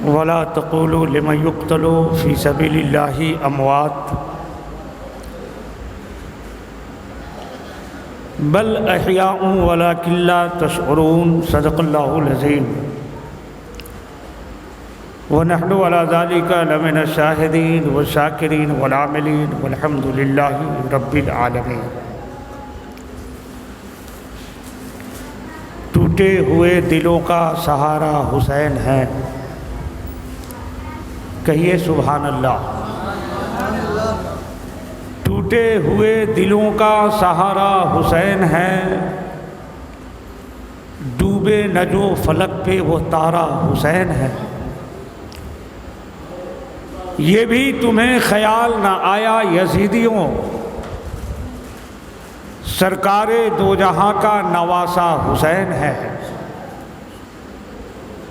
ولا تقولوا لمن يقتل في سبيل الله اموات بل احياء ولكن لا تشعرون صدق الله العظيم ونحن على ذلك لمن الشاهدين والشاكرين والعاملين والحمد لله رب العالمين۔ ٹوٹے ہوئے دلوں کا سہارا حسین ہے، کہیے سبحان اللہ۔ ٹوٹے ہوئے دلوں کا سہارا حسین ہے، ڈوبے نہ جو فلک پہ وہ تارا حسین ہے۔ یہ بھی تمہیں خیال نہ آیا یزیدیوں، سرکار دو جہاں کا نواسا حسین ہے۔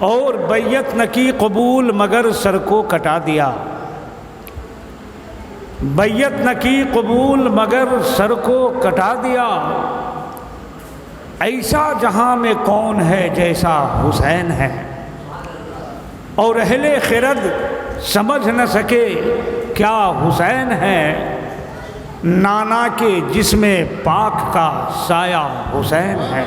اور بیعت نہ کی قبول مگر سر کو کٹا دیا، بیعت نہ کی قبول مگر سر کو کٹا دیا۔ ایسا جہاں میں کون ہے جیسا حسین ہے، اور اہل خرد سمجھ نہ سکے کیا حسین ہے، نانا کے جسم پاک کا سایہ حسین ہے۔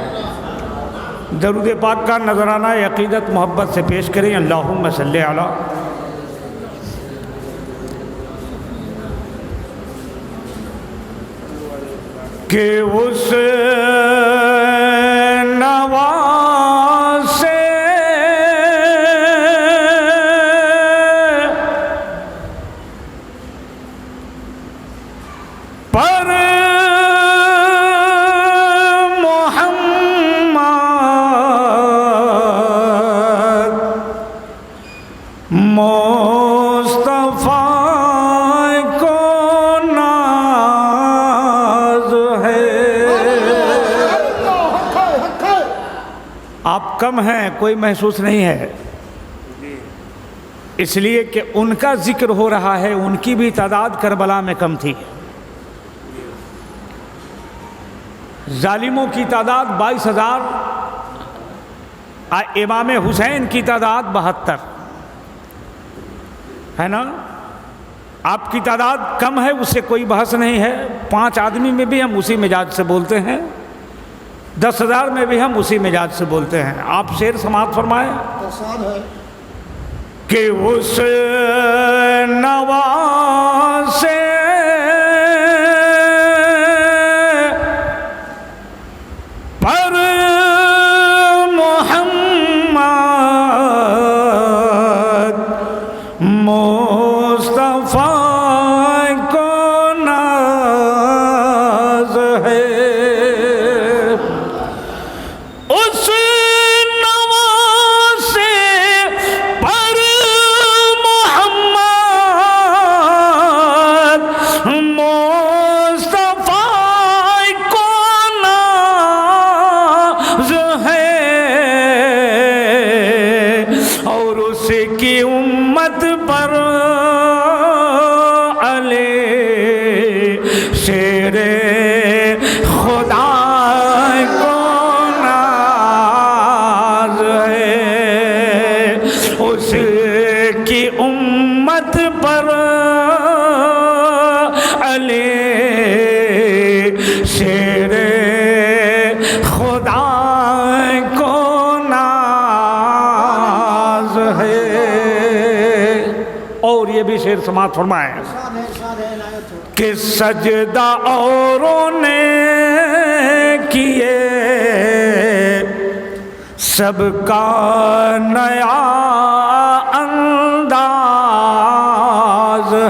درود پاک کا نذرانہ عقیدت محبت سے پیش کریں، اللہم صلی علی۔ کہ اس نواسے پر مصطفیٰ کو ناز ہے۔ آپ کم ہیں، کوئی محسوس نہیں ہے، اس لیے کہ ان کا ذکر ہو رہا ہے، ان کی بھی تعداد کربلا میں کم تھی۔ ظالموں کی تعداد 22,000، امام حسین کی تعداد 72 ہے نا۔ آپ کی تعداد کم ہے، اس سے کوئی بحث نہیں ہے۔ 5 آدمی میں بھی ہم اسی مزاج سے بولتے ہیں، 10,000 میں بھی ہم اسی مزاج سے بولتے ہیں۔ آپ شعر سماعت فرمائیں کہ اس نواسے پر محمد مصطفیٰ کو ناز ہے۔ اس نواسے پر محمد مصطفیٰ کو ناز ہے، اور اس کی امت پر علی شیر خدا کو ناز ہے۔ اس کی امت پر علی شیر خدا کو ناز ہے۔ اور یہ بھی شعر سماعت فرمائیں کہ سجدہ اوروں نے کیے سب کا نیا انداز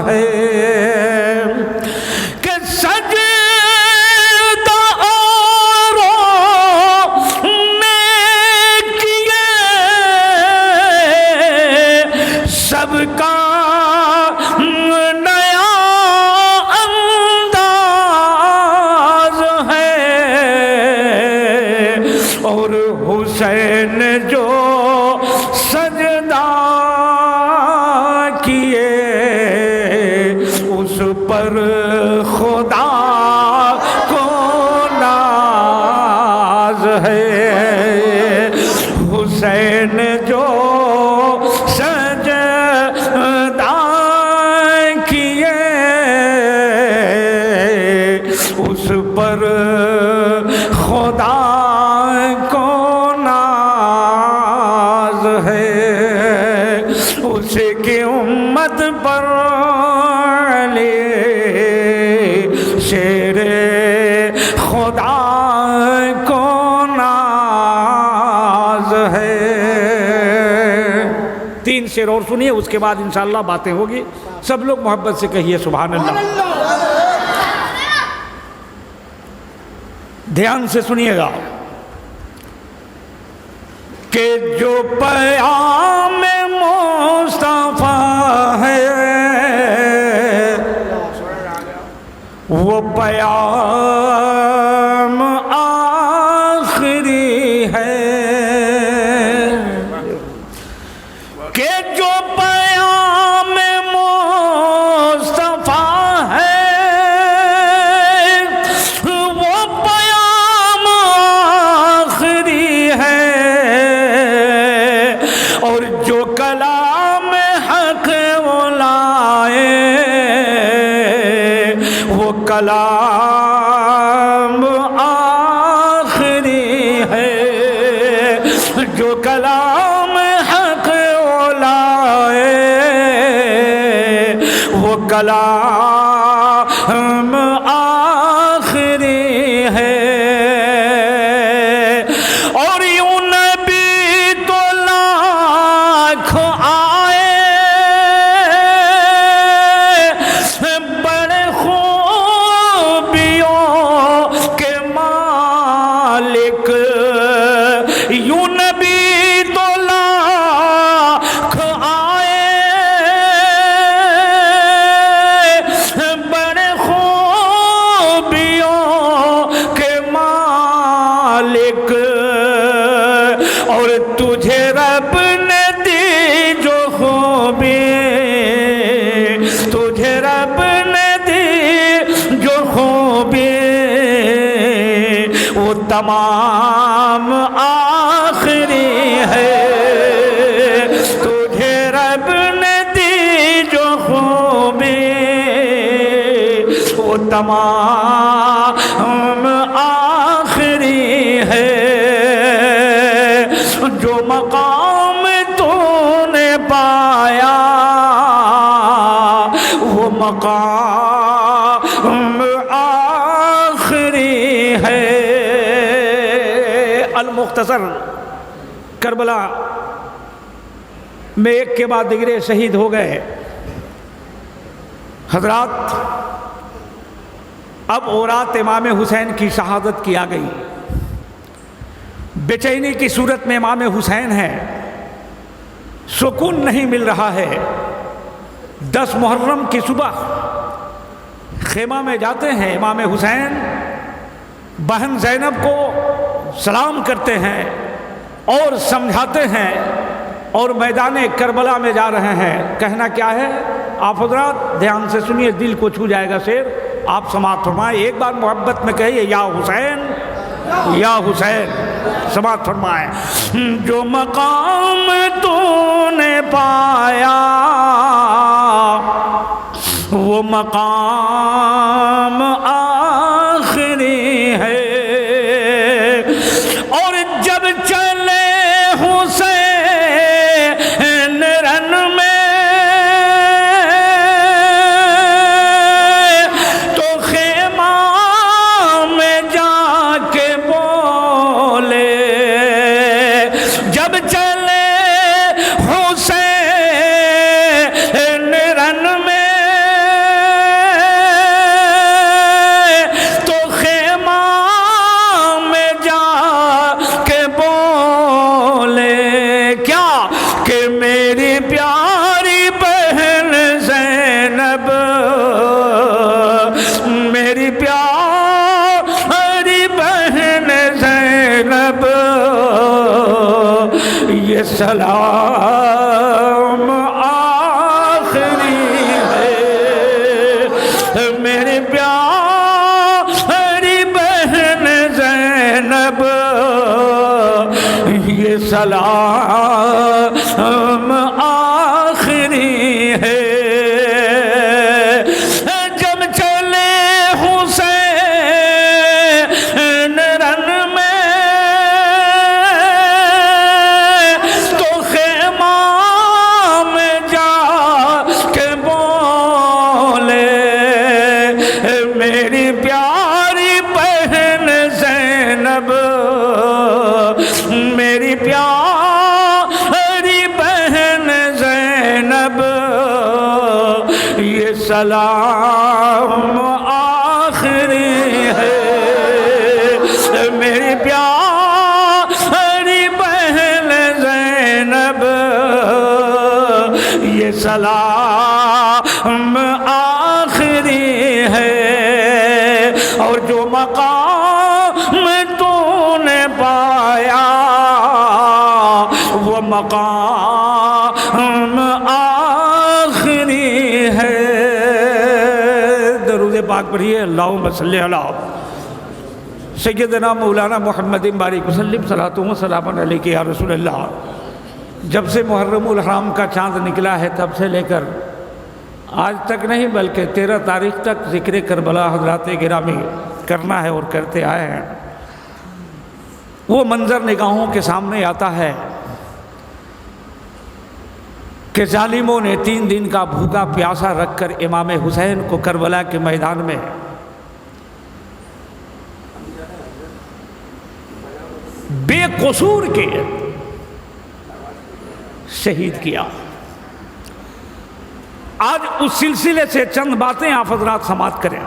ہے، کہ سجدہ اوروں نے کیے سب کا حسین جو سجدہ کیے اس پر خدا کو ناز ہے۔ حسین جو سجدہ ہے اس کی امت پر علی شیر خدا کو ناز ہے۔ 3 شعر اور سنیے، اس کے بعد انشاءاللہ باتیں ہوگی۔ سب لوگ محبت سے کہیے سبحان اللہ۔ دھیان سے سنیے گا کہ جو پیام مصطفیٰ ہے وہ پیام آخری ہے، کہ جو پیام مصطفیٰ ہے وہ پیام آخری ہے، اور جو کلام حق وہ لائے وہ کلام آخری ہے، جو کلام حق وہ لائے وہ کلام آخری ہے۔ اور یوں نبی تو لاکھ آئے بڑے خوبیوں کے مالک، یوں نبی تو لاکھ آئے بڑے خوبیوں کے مالک، اور تجھے رب نے دی جو خوبی، تجھے رب نے دی جو خوبی وہ تمام آخری ہے، تجھے رب نے دی جو خوبی وہ تمام آخری ہے، جو مقام تو نے پایا وہ مقام آخری ہے۔ المختصر، کربلا میں ایک کے بعد دیگرے شہید ہو گئے حضرات۔ اب اورات امام حسین کی شہادت کی آ گئی، بے چینی کی صورت میں امام حسین ہے، سکون نہیں مل رہا ہے۔ 10 محرم کی صبح خیمہ میں جاتے ہیں امام حسین، بہن زینب کو سلام کرتے ہیں اور سمجھاتے ہیں، اور میدان کربلا میں جا رہے ہیں۔ کہنا کیا ہے آپ حضرات دھیان سے سنیے، دل کو چھو جائے گا شعر، آپ سماعت فرمائیں۔ ایک بار محبت میں کہیے یا حسین یا حسین، سماعت فرمائیں۔ جو مقام تو نے پایا وہ مقام آخری ہے، اور جب چلے حسین رن میں تو خیمہ میں جا کے بولے، جب چلے حسین رن میں سلام آخری ہے، میری پیاری بہن زینب، یہ سلام آخری ہے۔ جب چلے حسین رن میں تو سلام آخری ہے میری پیاری بہن زینب، یہ سلام آخری ہے، اور جو مقام تو نے پایا وہ مقام آخری ہے۔ درود پاک پڑھیے، اللہم صلی علی سیدنا مولانا محمد بارک وسلم، صلاۃ و سلام علیک یا رسول اللہ۔ جب سے محرم الحرام کا چاند نکلا ہے تب سے لے کر آج تک نہیں بلکہ 13 تاریخ تک ذکر کربلا حضرات گرامی کرنا ہے اور کرتے آئے ہیں۔ وہ منظر نگاہوں کے سامنے آتا ہے کہ ظالموں نے 3 دن کا بھوکا پیاسا رکھ کر امام حسین کو کربلا کے میدان میں بے قصور کے شہید کیا۔ آج اس سلسلے سے چند باتیں آپ حضرات سماعت کریں۔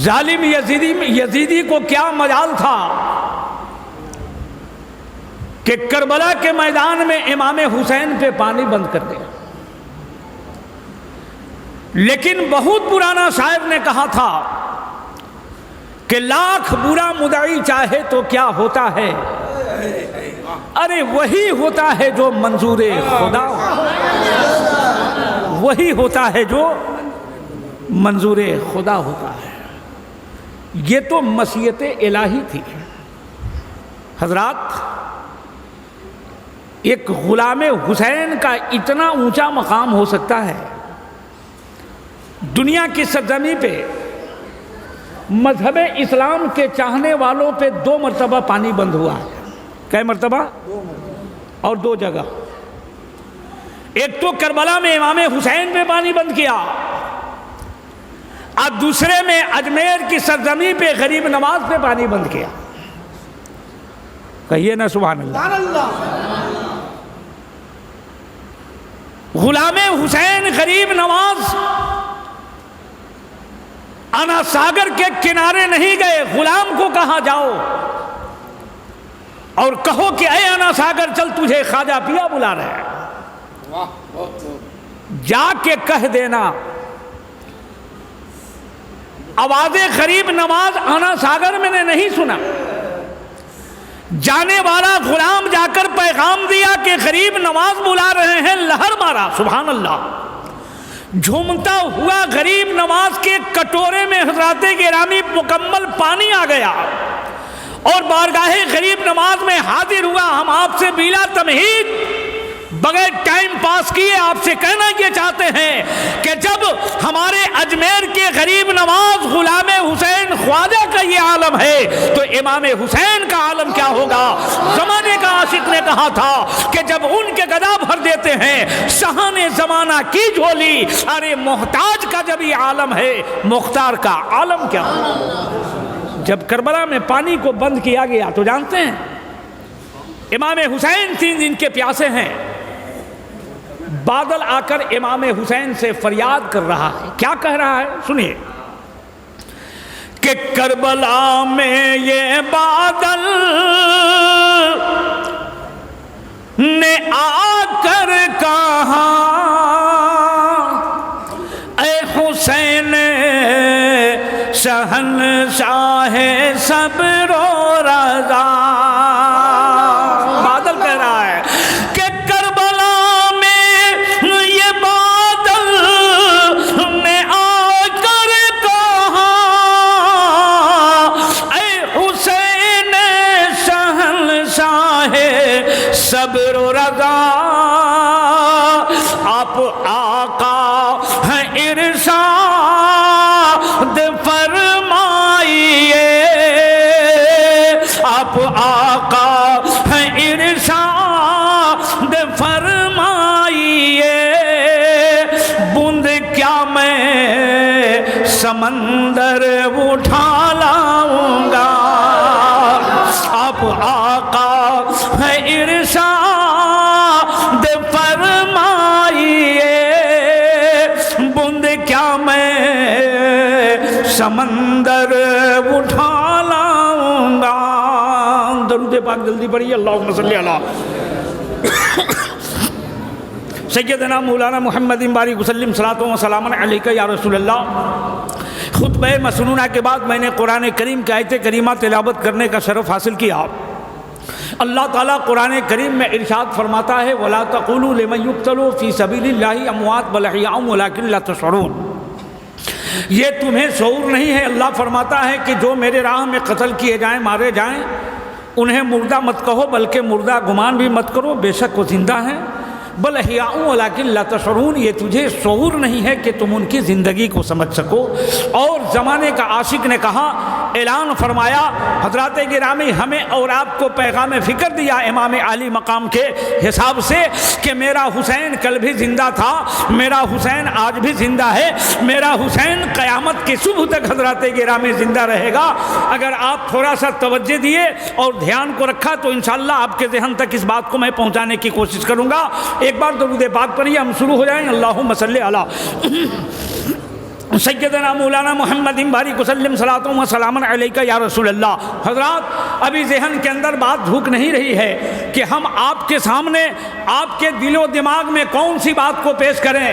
ظالم یزیدی کو کیا مجال تھا کہ کربلا کے میدان میں امام حسین پہ پانی بند کر دیا، لیکن بہت پرانا شاعر نے کہا تھا کہ لاکھ برا مدعی چاہے تو کیا ہوتا ہے، ارے وہی ہوتا ہے جو منظور خدا، وہی ہوتا ہے جو منظور خدا ہوتا ہے۔ یہ تو مشیت الہی تھی۔ حضرات، ایک غلام حسین کا اتنا اونچا مقام ہو سکتا ہے؟ دنیا کی سرزمین پہ مذہب اسلام کے چاہنے والوں پہ 2 مرتبہ پانی بند ہوا ہے۔ کئی مرتبہ؟ اور 2 جگہ۔ ایک تو کربلا میں امام حسین پہ پانی بند کیا، اور دوسرے میں اجمیر کی سرزمین پہ غریب نواز پہ پانی بند کیا۔ کہیے نا سبحان اللہ۔ غلام حسین غریب نواز انا ساگر کے کنارے نہیں گئے، غلام کو کہا جاؤ اور کہو کہ اے انا ساگر چل تجھے خواجہ پیا بلا رہے ہیں، جا کے کہہ دینا۔ آواز غریب نواز آنا ساگر میں نے نہیں سنا، جانے والا غلام جا کر پیغام دیا کہ غریب نواز بلا رہے ہیں، لہر مارا، سبحان اللہ۔ جھومتا ہوا غریب نواز کے کٹورے میں حضرات گرامی مکمل پانی آ گیا اور بارگاہ غریب نواز میں حاضر ہوا۔ ہم آپ سے بلا تمہید بغیر ٹائم پاس کیے آپ سے کہنا یہ چاہتے ہیں کہ جب ہمارے اجمیر کے غریب نواز غلام حسین خواجہ کا یہ عالم ہے تو امام حسین کا عالم کیا ہوگا؟ زمانے کا عاشق نے کہا تھا کہ جب ان کے گدا بھر دیتے ہیں شاہان زمانہ کی جھولی، ارے محتاج کا جب یہ عالم ہے مختار کا عالم کیا ہوگا؟ جب کربلا میں پانی کو بند کیا گیا تو جانتے ہیں امام حسین 3 دن کے پیاسے ہیں، بادل آ کر امام حسین سے فریاد کر رہا ہے۔ کیا کہہ رہا ہے؟ سنیے کہ کربلا میں یہ بادل نے آ کر کہا اے حسین شہنشاہ صبر و رضا۔ بادل کہہ رہا ہے کہ کربلا میں یہ بادل نے آ کر کہا اے حسین شہنشاہ صبر و رضا، آپ آقا ہیں ارشاد فرمائیے، آپ سمندر اٹھا لاؤں گا. درود پاک جلدی پڑھیے. اللہم صلی علی سیدنا مولانا محمد بارک وسلم صلاۃ و سلام علیک یا رسول اللہ. خطبہ مسنونہ کے بعد میں نے قرآن کریم کی آیت کریمہ تلاوت کرنے کا شرف حاصل کیا. اللہ تعالیٰ قرآن کریم میں ارشاد فرماتا ہے وَلَا تَقُولُوا لِمَن يُقْتَلُ فِي سَبِيلِ اللَّهِ أَمْوَاتٌ بَلْ أَحْيَاءٌ وَلَٰكِن لَا تَشْعُرُونَ. یہ تمہیں شعور نہیں ہے. اللہ فرماتا ہے کہ جو میرے راہ میں قتل کیے جائیں، مارے جائیں، انہیں مردہ مت کہو بلکہ مردہ گمان بھی مت کرو، بے شک وہ زندہ ہیں. بل احیاء ولکن لا تشعرون، یہ تجھے شعور نہیں ہے کہ تم ان کی زندگی کو سمجھ سکو. اور زمانے کا عاشق نے کہا، اعلان فرمایا حضرات گرامی ہمیں اور آپ کو پیغام فکر دیا امام عالی مقام کے حساب سے کہ میرا حسین کل بھی زندہ تھا، میرا حسین آج بھی زندہ ہے، میرا حسین قیامت کی صبح تک حضرات گرامی زندہ رہے گا. اگر آپ تھوڑا سا توجہ دیے اور دھیان کو رکھا تو انشاءاللہ آپ کے ذہن تک اس بات کو میں پہنچانے کی کوشش کروں گا. ایک بار درود پاک پڑھیے، ہم شروع ہو جائیں. اللہم صلی علی سیدنا مولانا محمد بارک وسلم صلاۃ و سلام علیک یا رسول اللہ. حضرات ابھی ذہن کے اندر بات ڈھوک نہیں رہی ہے کہ ہم آپ کے سامنے آپ کے دل و دماغ میں کون سی بات کو پیش کریں.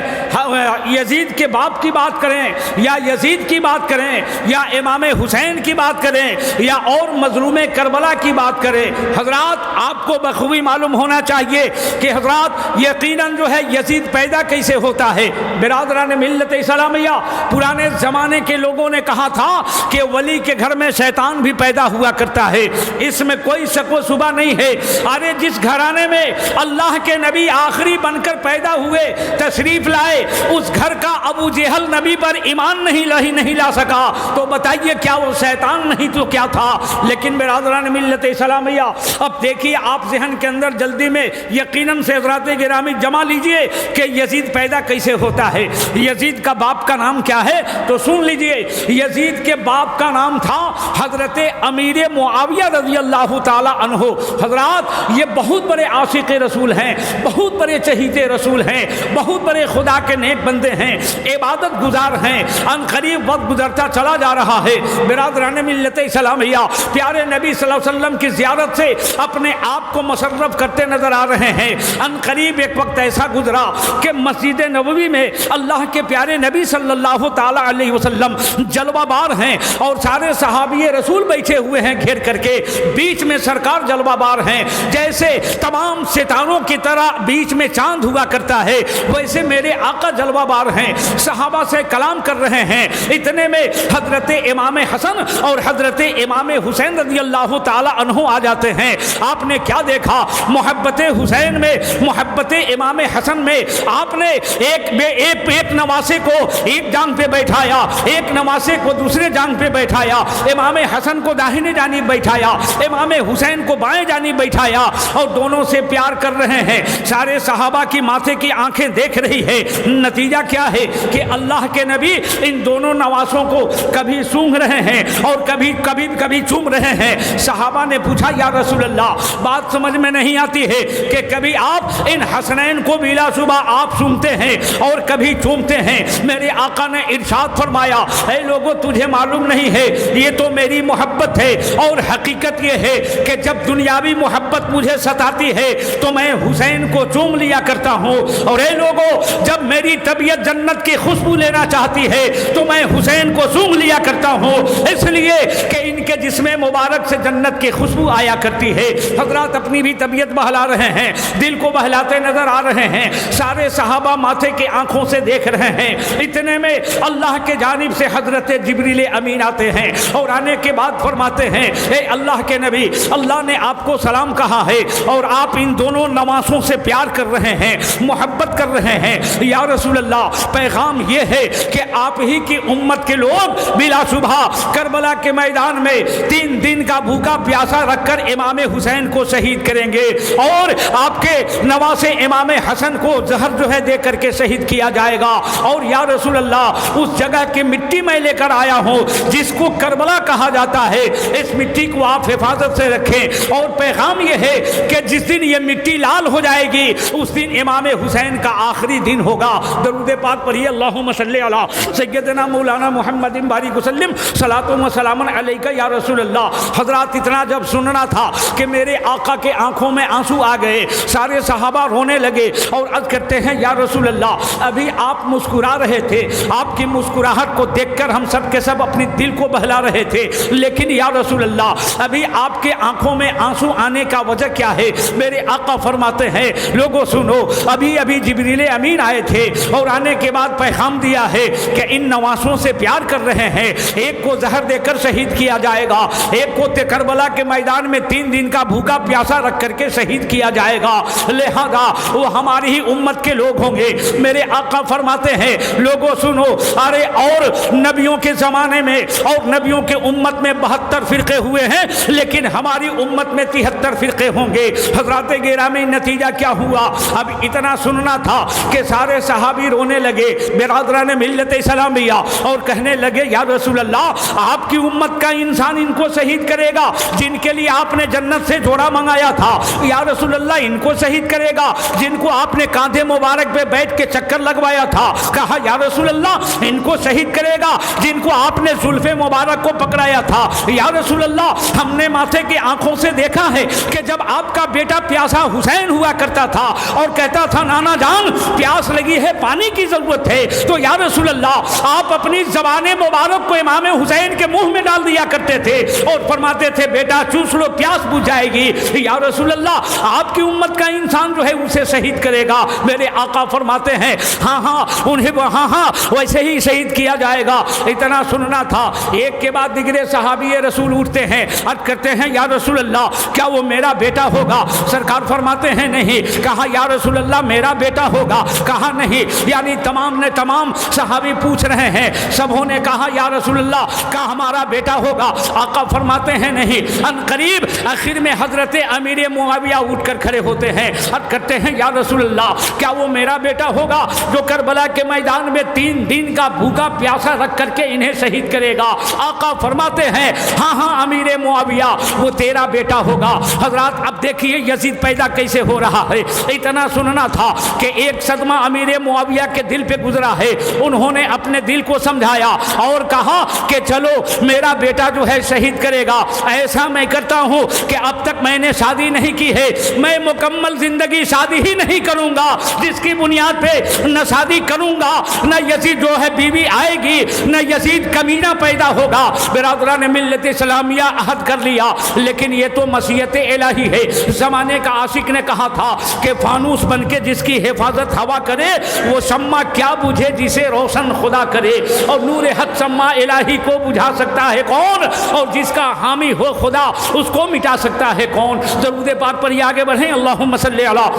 یزید کے باپ کی بات کریں یا یزید کی بات کریں یا امام حسین کی بات کریں یا اور مظلوم کربلا کی بات کریں. حضرات آپ کو بخوبی معلوم ہونا چاہیے کہ حضرات یقیناً جو ہے یزید پیدا کیسے ہوتا ہے. برادران ملت اسلامیہ، پرانے زمانے کے لوگوں نے کہا تھا کہ ولی کے گھر میں شیطان بھی پیدا ہوا کرتا ہے، اس میں کوئی شک و شبہ نہیں ہے. ارے جس گھرانے میں اللہ کے نبی آخری بن کر پیدا ہوئے، تشریف لائے، اس گھر کا ابو جہل نبی پر ایمان نہیں لا سکا، تو بتائیے کیا وہ شیطان نہیں تو کیا تھا. لیکن برادران ملت اسلامیہ اب دیکھیے آپ ذہن کے اندر جلدی میں یقیناً سے حضرات گرامی جمع لیجئے کہ یزید پیدا کیسے ہوتا ہے. یزید کا باپ کا نام کیا ہے تو سن لیجئے. یزید کے باپ کا نام تھا حضرت امیر معاویہ رضی اللہ تعالی عنہ. حضرات یہ بہت بڑے عاشق رسول ہیں، بہت بڑے چہیتے رسول ہیں، بہت بڑے خدا کے نیک بندے ہیں، عبادت گزار ہیں. ان قریب وقت گزرتا چلا جا رہا ہے. برادران ملت اسلامیہ پیارے نبی صلی اللہ علیہ وسلم کی زیارت سے اپنے آپ کو مشرف کرتے نظر آ رہے ہیں. ان قریب ایک وقت ایسا گزرا کہ مسجد نبوی میں اللہ کے پیارے نبی صلی اللہ تعالی علیہ وسلم جلوہ بار ہیں اور سارے صحابی رسول بیٹھے ہوئے ہیں گھیر کر کے. بیچ میں سرکار جلوہ بار ہیں. جیسے تمام ستاروں کی طرح بیچ میں چاند ہوا کرتا ہے ویسے میرے آقا جلوہ بار ہیں، صحابہ سے کلام کر رہے ہیں. اتنے میں حضرت امام حسن اور حضرت امام حسین رضی اللہ تعالی عنہ آ جاتے ہیں. آپ نے کیا دیکھا؟ محبت حسین میں، محبت امام حسن میں آپ نے ایک نواسے کو ایک جانب پہ بیٹھایا، ایک نواسے کو دوسرے جانب پہ بیٹھایا، امام حسن کو داہنے جانب بیٹھایا، امام حسین کو بائیں جانب بیٹھایا اور دونوں سے پیار کر رہے ہیں. سارے صحابہ کی ماتھے کی آنکھیں دیکھ رہی ہے. نتیجہ کیا ہے کہ اللہ کے نبی ان دونوں نواسوں کو کبھی سونگھ رہے ہیں اور کبھی چوم رہے ہیں. صحابہ نے پوچھا یا رسول اللہ بات سمجھ میں نہیں آتی ہے کہ کبھی آپ ان حسنین کو بلا شبہ آپ سونگتے ہیں اور کبھی چومتے ہیں. میرے آقا نے ارشاد فرمایا اے لوگوں تجھے معلوم نہیں ہے یہ تو میری محبت ہے اور حقیقت یہ ہے کہ جب دنیاوی محبت مجھے ستاتی ہے تو میں حسین کو چوم لیا کرتا ہوں اور اے لوگوں جب میری طبیعت جنت کی خوشبو لینا چاہتی ہے تو میں حسین کو سونگھ لیا کرتا ہوں اس لیے کہ ان کے جسم مبارک سے جنت کی خوشبو آیا کرتی ہے. حضرات اپنی بھی طبیعت بہلا رہے ہیں، دل کو بہلاتے نظر آ رہے ہیں. سارے صحابہ ماتھے کی آنکھوں سے دیکھ رہے ہیں. اتنے میں اللہ کے جانب سے حضرت جبریل امین آتے ہیں اور آنے کے بعد فرماتے ہیں اے اللہ کے نبی اللہ نے آپ کو سلام کہا ہے اور آپ ان دونوں نواسوں سے پیار کر رہے ہیں، محبت کر رہے ہیں. یا رسول اللہ پیغام یہ ہے کہ آپ ہی کی امت کے لوگ بلا شبہ کربلا کے میدان میں 3 دن کا بھوکا پیاسا رکھ کر امام حسین کو شہید کریں گے اور آپ کے نواسے امام حسن کو زہر جو ہے دے کر کے شہید کیا جائے گا. اور یا رسول اللہ اس جگہ کی مٹی میں لے کر آیا ہوں جس کو کربلا کہا جاتا ہے، اس مٹی کو آپ حفاظت سے رکھیں، اور پیغام یہ ہے کہ جس دن یہ مٹی لال ہو جائے گی اس دن امام حسین کا آخری دن ہوگا۔ درود پاک پڑھیے، اللہم صلی علی سیدنا مولانا محمد بارک وسلم، صلاۃ و سلام علیک یا رسول اللہ۔ حضرات اتنا جب سننا تھا کہ میرے آقا کے آنکھوں میں آنسو آ گئے، سارے صحابہ رونے لگے اور عرض کرتے ہیں یا رسول اللہ ابھی آپ مسکرا رہے تھے، آپ کی مسکراہٹ کو دیکھ کر ہم سب کے سب اپنی دل کو بہلا رہے تھے، لیکن یا رسول اللہ ابھی آپ کے آنکھوں میں آنسو آنے کا وجہ کیا ہے؟ میرے آقا فرماتے ہیں لوگوں سنو، ابھی جبریل امین آئے تھے اور آنے کے بعد پیغام دیا ہے کہ ان نواسوں سے پیار کر رہے ہیں، ایک کو زہر دے کر شہید کیا جائے گا، ایک کو کربلا کے میدان میں 3 دن کا بھوکا پیاسا رکھ کر کے شہید کیا جائے گا، لہذا وہ ہماری ہی امت کے لوگ ہوں گے۔ میرے آقا فرماتے ہیں لوگوں سنو، ارے اور نبیوں کے زمانے میں اور نبیوں کے امت میں 72 فرقے ہوئے ہیں، لیکن ہماری امت میں 73 فرقے ہوں گے۔ حضرات گرامی نتیجہ کیا ہوا؟ اب اتنا سننا تھا کہ سارے صحابی رونے لگے، برادران ملت اسلامیہ، اور کہنے لگے یا رسول اللہ آپ کی امت کا انسان ان کو شہید کرے گا جن کے لیے آپ نے جنت سے جوڑا منگایا تھا، یا رسول اللہ ان کو شہید کرے گا جن کو آپ نے کاندھے مبارک پہ بیٹھ کے چکر لگوایا تھا، کہا یا رسول اللہ ان کو شہید کرے گا جن کو آپ نے زلف مبارک کو پکڑایا تھا، یا رسول اللہ ہم نے ماتھے کی آنکھوں سے دیکھا ہے کہ جب آپ کا بیٹا پیاسا حسین ہوا کرتا تھا اور کہتا تھا نانا جان پیاس لگی ہے پانی کی ضرورت ہے، تو یا رسول اللہ آپ اپنی زبان مبارک کو امام حسین کے منہ میں ڈال دیا کرتے تھے اور فرماتے تھے بیٹا چوس لو پیاس بجھ جائے گی، یا رسول اللہ آپ کی امت کا انسان جو ہے اسے شہید کرے گا۔ میرے آقا فرماتے ہیں ہاں انہیں ہاں ویسے ہی شہید کیا جائے گا۔ اتنا سننا تھا، ایک کے بعد دیگرے صحابی رسول اٹھتے ہیں، عرض کرتے ہیں یا رسول اللہ کیا وہ میرا بیٹا ہوگا؟ سرکار فرماتے ہیں نہیں، کہا یا رسول اللہ میرا بیٹا ہوگا، کہا نہیں، یعنی تمام صحابی پوچھ رہے ہیں، سبوں نے کہا یا رسول اللہ کیا ہمارا بیٹا ہوگا؟ آقا فرماتے ہیں نہیں، ان قریب آخر میں حضرت امیر معاویہ اٹھ کر کھڑے ہوتے ہیں، عرض کرتے ہیں یا رسول اللہ کیا وہ میرا بیٹا ہوگا جو کربلا کے میدان میں 3 دن کا بھوکا پیاسا رکھ کر کے انہیں شہید کرے گا؟ آقا فرماتے ہیں ہاں امیر معاویہ وہ تیرا بیٹا ہوگا۔ حضرات اب دیکھیے یزید پیدا کیسے ہو رہا ہے۔ اتنا سننا تھا کہ ایک صدمہ امیر معاویہ کے دل پہ گزرا ہے، انہوں نے اپنے دل کو سمجھایا اور کہا کہ چلو میرا بیٹا جو ہے شہید کرے گا، ایسا میں کرتا ہوں کہ اب تک میں نے شادی نہیں کی ہے، میں مکمل زندگی شادی ہی نہیں کروں گا، جس کی بنیاد پہ نہ شادی کروں گا نہ یزید جو ہے بیوی آئے گی نہ یزید کمینہ پیدا ہوگا۔ برادران ملت اسلامیہ عہد کر لیا، لیکن یہ تو مشیت الہی ہے۔ زمانے کا عاشق نے کہا تھا کہ فانوس بن کے جس کی حفاظت ہوا کرے وہ شمع کیا بجھے جسے روشن خدا کرے، اور نور حق شمع الہی کو بجھا سکتا ہے کون، اور جس کا حامی ہو خدا اس کو مٹا سکتا ہے کون۔ درود پاک پر یہ آگے بڑھیں، اللہم صلی علی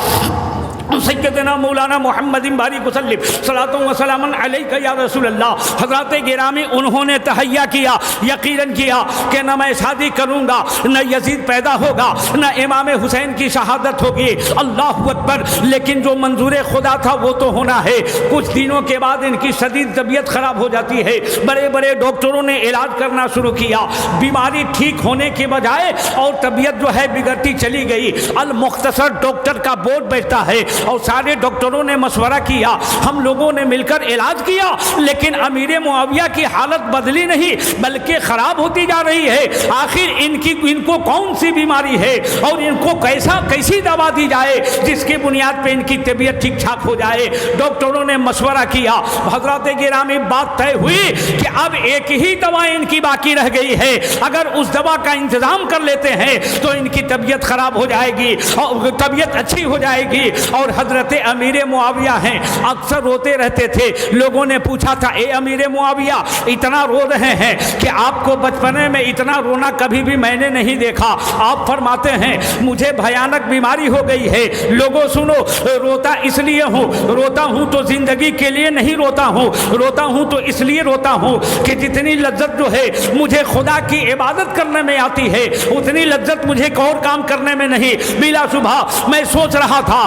سیدنا مولانا محمد بارک وسلم، صلاۃ و سلام علیک یا رسول اللہ۔ حضرات گرامی انہوں نے تہیہ کیا، یقیناً کیا کہ نہ میں شادی کروں گا نہ یزید پیدا ہوگا نہ امام حسین کی شہادت ہوگی، اللہ اکبر، لیکن جو منظور خدا تھا وہ تو ہونا ہے۔ کچھ دنوں کے بعد ان کی شدید طبیعت خراب ہو جاتی ہے، بڑے بڑے ڈاکٹروں نے علاج کرنا شروع کیا، بیماری ٹھیک ہونے کے بجائے اور طبیعت جو ہے بگڑتی چلی گئی۔ المختصر ڈاکٹر کا بورڈ بیٹھتا ہے اور سارے ڈاکٹروں نے مشورہ کیا، ہم لوگوں نے مل کر علاج کیا، لیکن امیر معاویہ کی حالت بدلی نہیں بلکہ خراب ہوتی جا رہی ہے۔ آخر ان کو کون سی بیماری ہے اور ان کو کیسی دوا دی جائے جس کی بنیاد پہ ان کی طبیعت ٹھیک ٹھاک ہو جائے؟ ڈاکٹروں نے مشورہ کیا، حضرات گرامی بات طے ہوئی کہ اب ایک ہی دوا ان کی باقی رہ گئی ہے، اگر اس دوا کا انتظام کر لیتے ہیں تو ان کی طبیعت خراب ہو جائے گی اور طبیعت اچھی ہو جائے گی۔ اور حضرت امیر معاویہ ہیں، اکثر روتے رہتے تھے۔ لوگوں نے پوچھا تھا اے امیر معاویہ اتنا رو رہے ہیں کہ آپ کو بچپنے میں اتنا رونا کبھی بھی میں نے نہیں دیکھا۔ آپ فرماتے ہیں مجھے بھیانک بیماری ہو گئی ہے، لوگوں سنو، روتا اس لیے روتا ہوں تو زندگی کے لیے نہیں روتا ہوں تو اس لیے روتا ہوں کہ جتنی لذت جو ہے مجھے خدا کی عبادت کرنے میں آتی ہے اتنی لذت مجھے اور کام کرنے میں نہیں۔ بلا صبح میں سوچ رہا تھا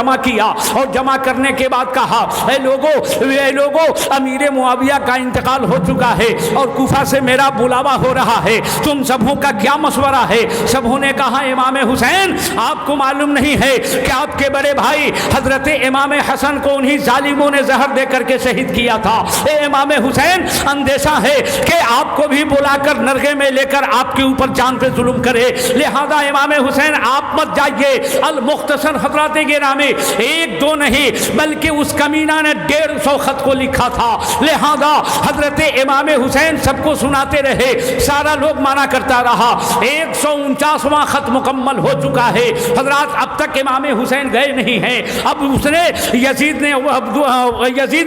جمع کیا اور جمع کرنے کے بعد کہا اے لوگو امیر معاویہ کا انتقال ہو چکا ہے اور کوفہ سے میرا بلاوا ہو رہا ہے، تم سبوں کا کیا مشورہ ہے؟ سبوں نے کہا امام حسین آپ کو معلوم نہیں ہے کہ آپ کے بڑے بھائی حضرت امام حسن کو انہی ظالموں نے زہر دے کر کے شہید کیا تھا۔ اے امام حسین اندیشہ ہے کہ آپ کو بھی بلا کر نرغے میں لے کر آپ کے اوپر جان پہ ظلم کرے، لہذا امام حسین آپ مت جائیے۔ المختصر حضرات گرامی ایک دو نہیں بلکہ اس کمینہ نے 150 خط کو لکھا تھا، لہذا حضرت امام حسین سب کو سناتے رہے، سارا لوگ مانا کرتا رہا۔ 149واں خط مکمل ہو چکا ہے حضرات، اب تک امام حسین گئے نہیں ہیں۔ اب اس نے یزید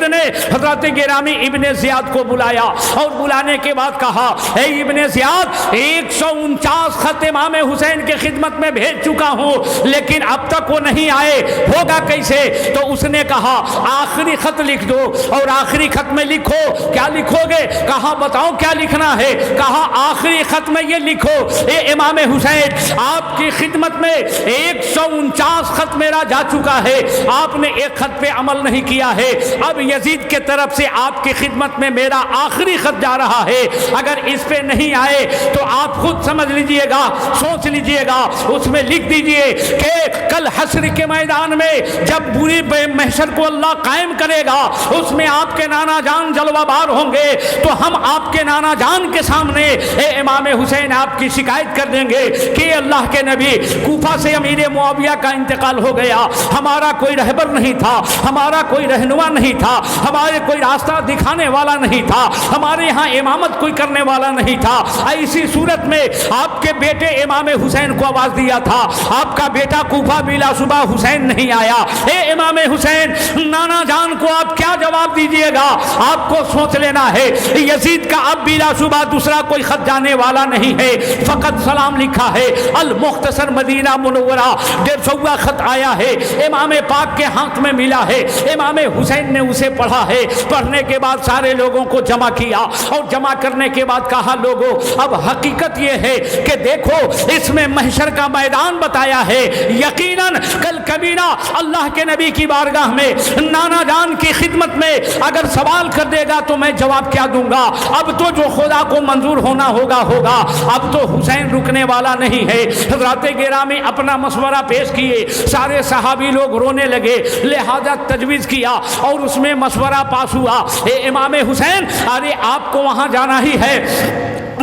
نے حضرت گرامی ابن زیاد کو بلایا اور بلانے کے بعد کہا اے ابن زیاد 149 خط امام حسین کے خدمت میں بھیج چکا ہوں لیکن اب تک وہ نہیں آئے، ہوگا کیسے؟ تو اس نے کہا آخری خط لکھ دو، اور آخری خط میں لکھو۔ کیا لکھو گے؟ کہا بتاؤ کیا لکھنا ہے؟ کہا آخری خط میں یہ لکھو اے امام حسین آپ کی خدمت میں 149 خط میرا جا چکا ہے، آپ نے ایک خط پہ عمل نہیں کیا ہے، اب یزید کے طرف سے آپ کی خدمت میں میرا آخری خط جا رہا ہے، اگر اس پہ نہیں آئے تو آپ خود سمجھ لیجئے گا، سوچ لیجئے گا، اس میں لکھ دیجئے کہ کل حشر کے میدان میں جب بری محشر کو اللہ قائم کرے گا اس میں آپ کے نانا جان جلوہ بار ہوں گے، تو ہم آپ کے نانا جان کے سامنے اے امام حسین آپ کی شکایت کر دیں گے کہ اللہ کے نبی کوفہ سے امیر معاویہ کا انتقال ہو گیا، ہمارا کوئی رہبر نہیں تھا، ہمارا کوئی رہنما نہیں تھا، ہمارے کوئی راستہ دکھانے والا نہیں تھا، ہمارے ہاں امامت کوئی کرنے والا نہیں تھا۔ ایسی صورت میں آپ کے بیٹے امام حسین کو آواز دیا تھا، آپ کا بیٹا کوفہ بلا شبہ حسین نہیں آیا، اے امام حسین نانا جان کو آپ کیا جواب دیجئے گا؟ آپ کو سوچ لینا ہے یزید کا اب بلا شبہ دوسرا کوئی خط جانے والا نہیں ہے، فقط سلام لکھا ہے۔ المختصر مدینہ منورہ 150واں خط آیا ہے، امام پاک کے ہاتھ میں ملا ہے، امام حسین نے اسے پڑھا ہے، پڑھنے کے بعد سارے لوگوں کو جمع کیا اور جمع کرنے کے بعد کہا لوگوں اب حقیقت یہ ہے کہ دیکھو اس میں محشر کا میدان بتایا ہے، یقیناً کل کبیرہ اللہ کے نبی کی بارگاہ میں نانا جان کی خدمت میں اگر سوال کر دے گا تو میں جواب کیا دوں گا؟ اب تو جو خدا کو منظور ہونا ہوگا، اب تو حسین رکنے والا نہیں ہے۔ حضرات گرامی اپنا مشورہ پیش کیے، سارے صحابی لوگ رونے لگے، لہذا تجویز کیا اور اس میں مشورہ پاس ہوا اے امام حسین ارے آپ کو وہاں جانا ہی ہے